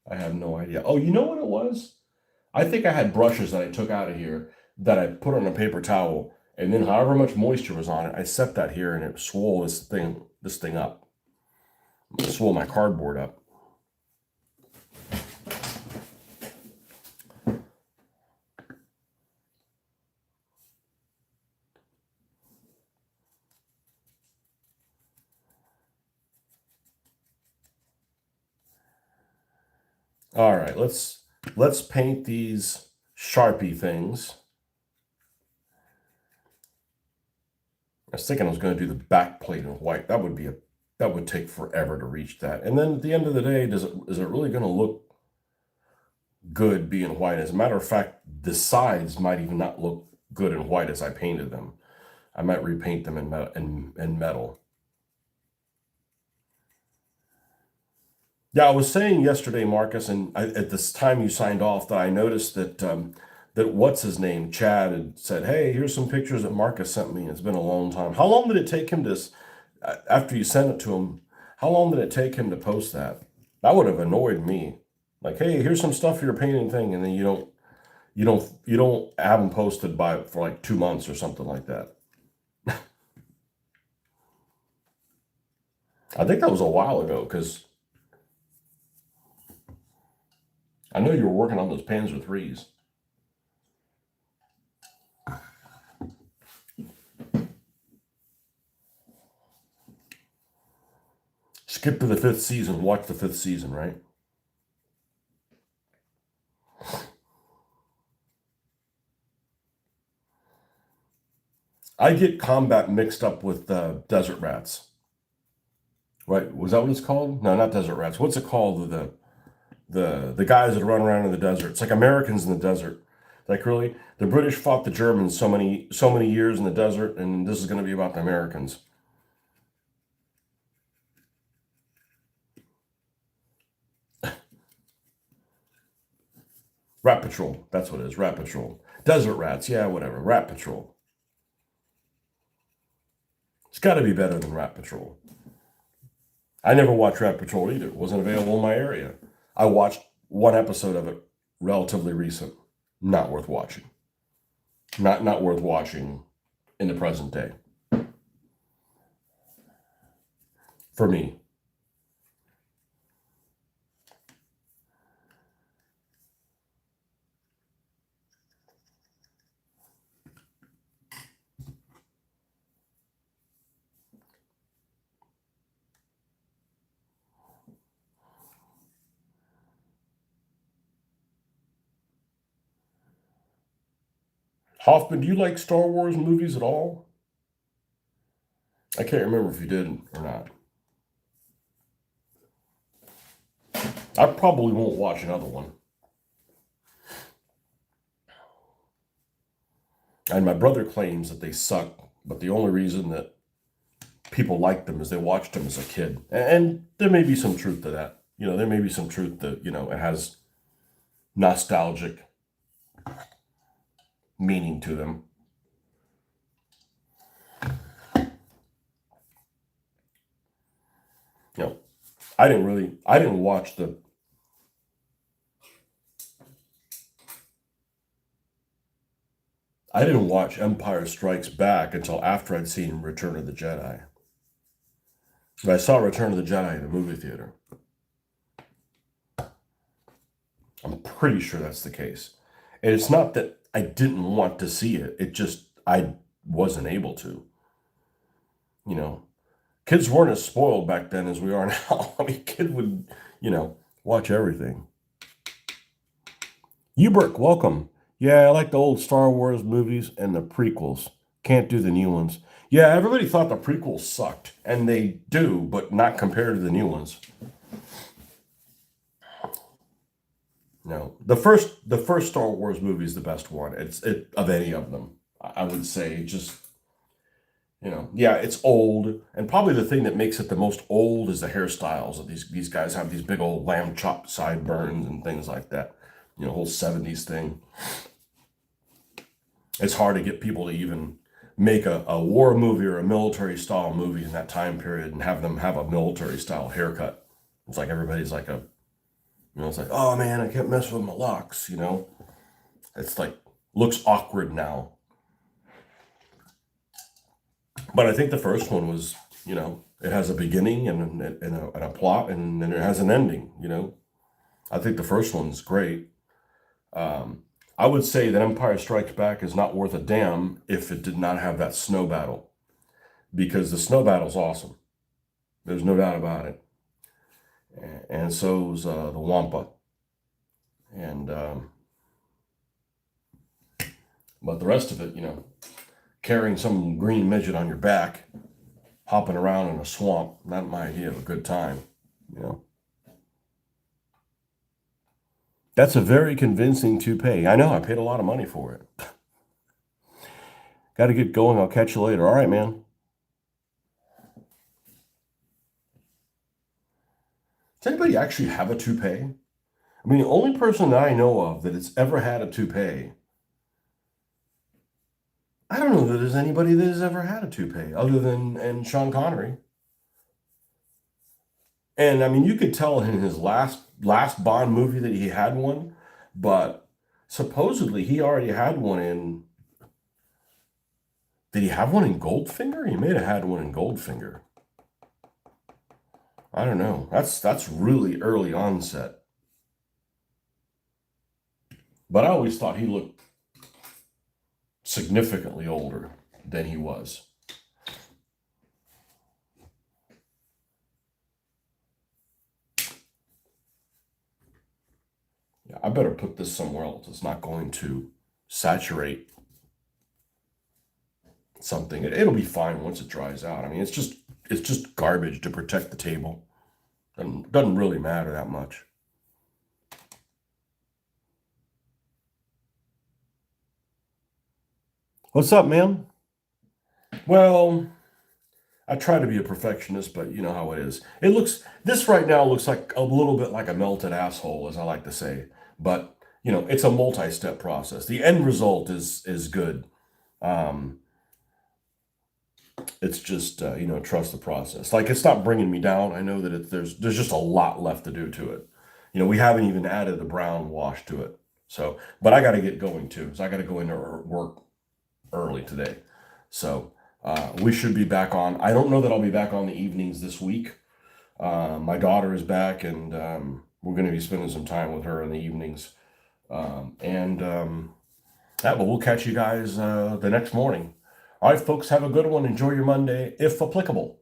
I have no idea. Oh, you know what it was? I think I had brushes that I took out of here that I put on a paper towel, and then however much moisture was on it, I set that here and it swole this thing up. It swole my cardboard up. All right, let's paint these Sharpie things. I was thinking I was going to do the back plate in white. That would take forever to reach that. And then at the end of the day, is it really going to look good being white? As a matter of fact, the sides might even not look good in white as I painted them. I might repaint them in metal. Yeah, I was saying yesterday, Marcus, and at this time you signed off, that I noticed that what's his name, Chad, had said, "Hey, here's some pictures that Marcus sent me. It's been a long time." How long did it take him to, after you sent it to him? How long did it take him to post that? That would have annoyed me. Like, hey, here's some stuff for your painting thing, and then you don't have them posted for like 2 months or something like that. I think that was a while ago because I know you were working on those Panzer threes. Skip to the fifth season. Watch the fifth season, right? I get combat mixed up with desert rats. Right? Was that what it's called? No, not desert rats. What's it called? The guys that run around in the desert. It's like Americans in the desert. Like really, the British fought the Germans so many years in the desert, and this is going to be about the Americans. Rat Patrol. That's what it is. Rat Patrol. Desert rats. Yeah, whatever. Rat Patrol. It's got to be better than Rat Patrol. I never watched Rat Patrol either. It wasn't available in my area. I watched one episode of it, relatively recent. Not worth watching. Not worth watching in the present day. For me. Hoffman, do you like Star Wars movies at all? I can't remember if you did or not. I probably won't watch another one. And my brother claims that they suck, but the only reason that people like them is they watched them as a kid. And there may be some truth to that. There may be some truth that, it has nostalgic meaning to them. You know, I didn't watch Empire Strikes Back until after I'd seen Return of the Jedi. But I saw Return of the Jedi in the movie theater. I'm pretty sure that's the case. And it's not that I didn't want to see it. It just, I wasn't able to. You know, kids weren't as spoiled back then as we are now. I mean, kid would, watch everything. Uberk, welcome. Yeah, I like the old Star Wars movies and the prequels. Can't do the new ones. Yeah, everybody thought the prequels sucked, and they do, but not compared to the new ones. No, the first Star Wars movie is the best one. It's of any of them. I would say just yeah, it's old, and probably the thing that makes it the most old is the hairstyles of these guys have these big old lamb chop sideburns and things like that. Whole '70s thing. It's hard to get people to even make a war movie or a military style movie in that time period and have them have a military style haircut. It's like everybody's like it's like, oh man, I can't mess with my locks, It's like, looks awkward now. But I think the first one was, it has a beginning and a plot, and then it has an ending, I think the first one's great. I would say that Empire Strikes Back is not worth a damn if it did not have that snow battle, because the snow battle's awesome. There's no doubt about it. And so's the Wampa. And but the rest of it, carrying some green midget on your back, hopping around in a swamp, not my idea of a good time, That's a very convincing toupee. I know, I paid a lot of money for it. Got to get going. I'll catch you later. All right, man. Does anybody actually have a toupee? I mean, the only person that I know of that has ever had a toupee, I don't know that there's anybody that has ever had a toupee other than Sean Connery. And I mean, you could tell in his last Bond movie that he had one, but supposedly he already had one in. Did he have one in Goldfinger? He may have had one in Goldfinger. I don't know. That's really early onset. But I always thought he looked significantly older than he was. Yeah, I better put this somewhere else. It's not going to saturate something. It'll be fine once it dries out. I mean, it's just garbage to protect the table. And doesn't really matter that much. What's up, man? Well, I try to be a perfectionist, but you know how it is. This right now looks like a little bit like a melted asshole, as I like to say. But, it's a multi-step process. The end result is good. It's just, trust the process. Like, it's not bringing me down. I know that there's just a lot left to do to it. We haven't even added the brown wash to it. So, but I got to get going too. So I got to go into work early today. So we should be back on. I don't know that I'll be back on the evenings this week. My daughter is back, and we're going to be spending some time with her in the evenings. But we'll catch you guys the next morning. All right, folks, have a good one. Enjoy your Monday, if applicable.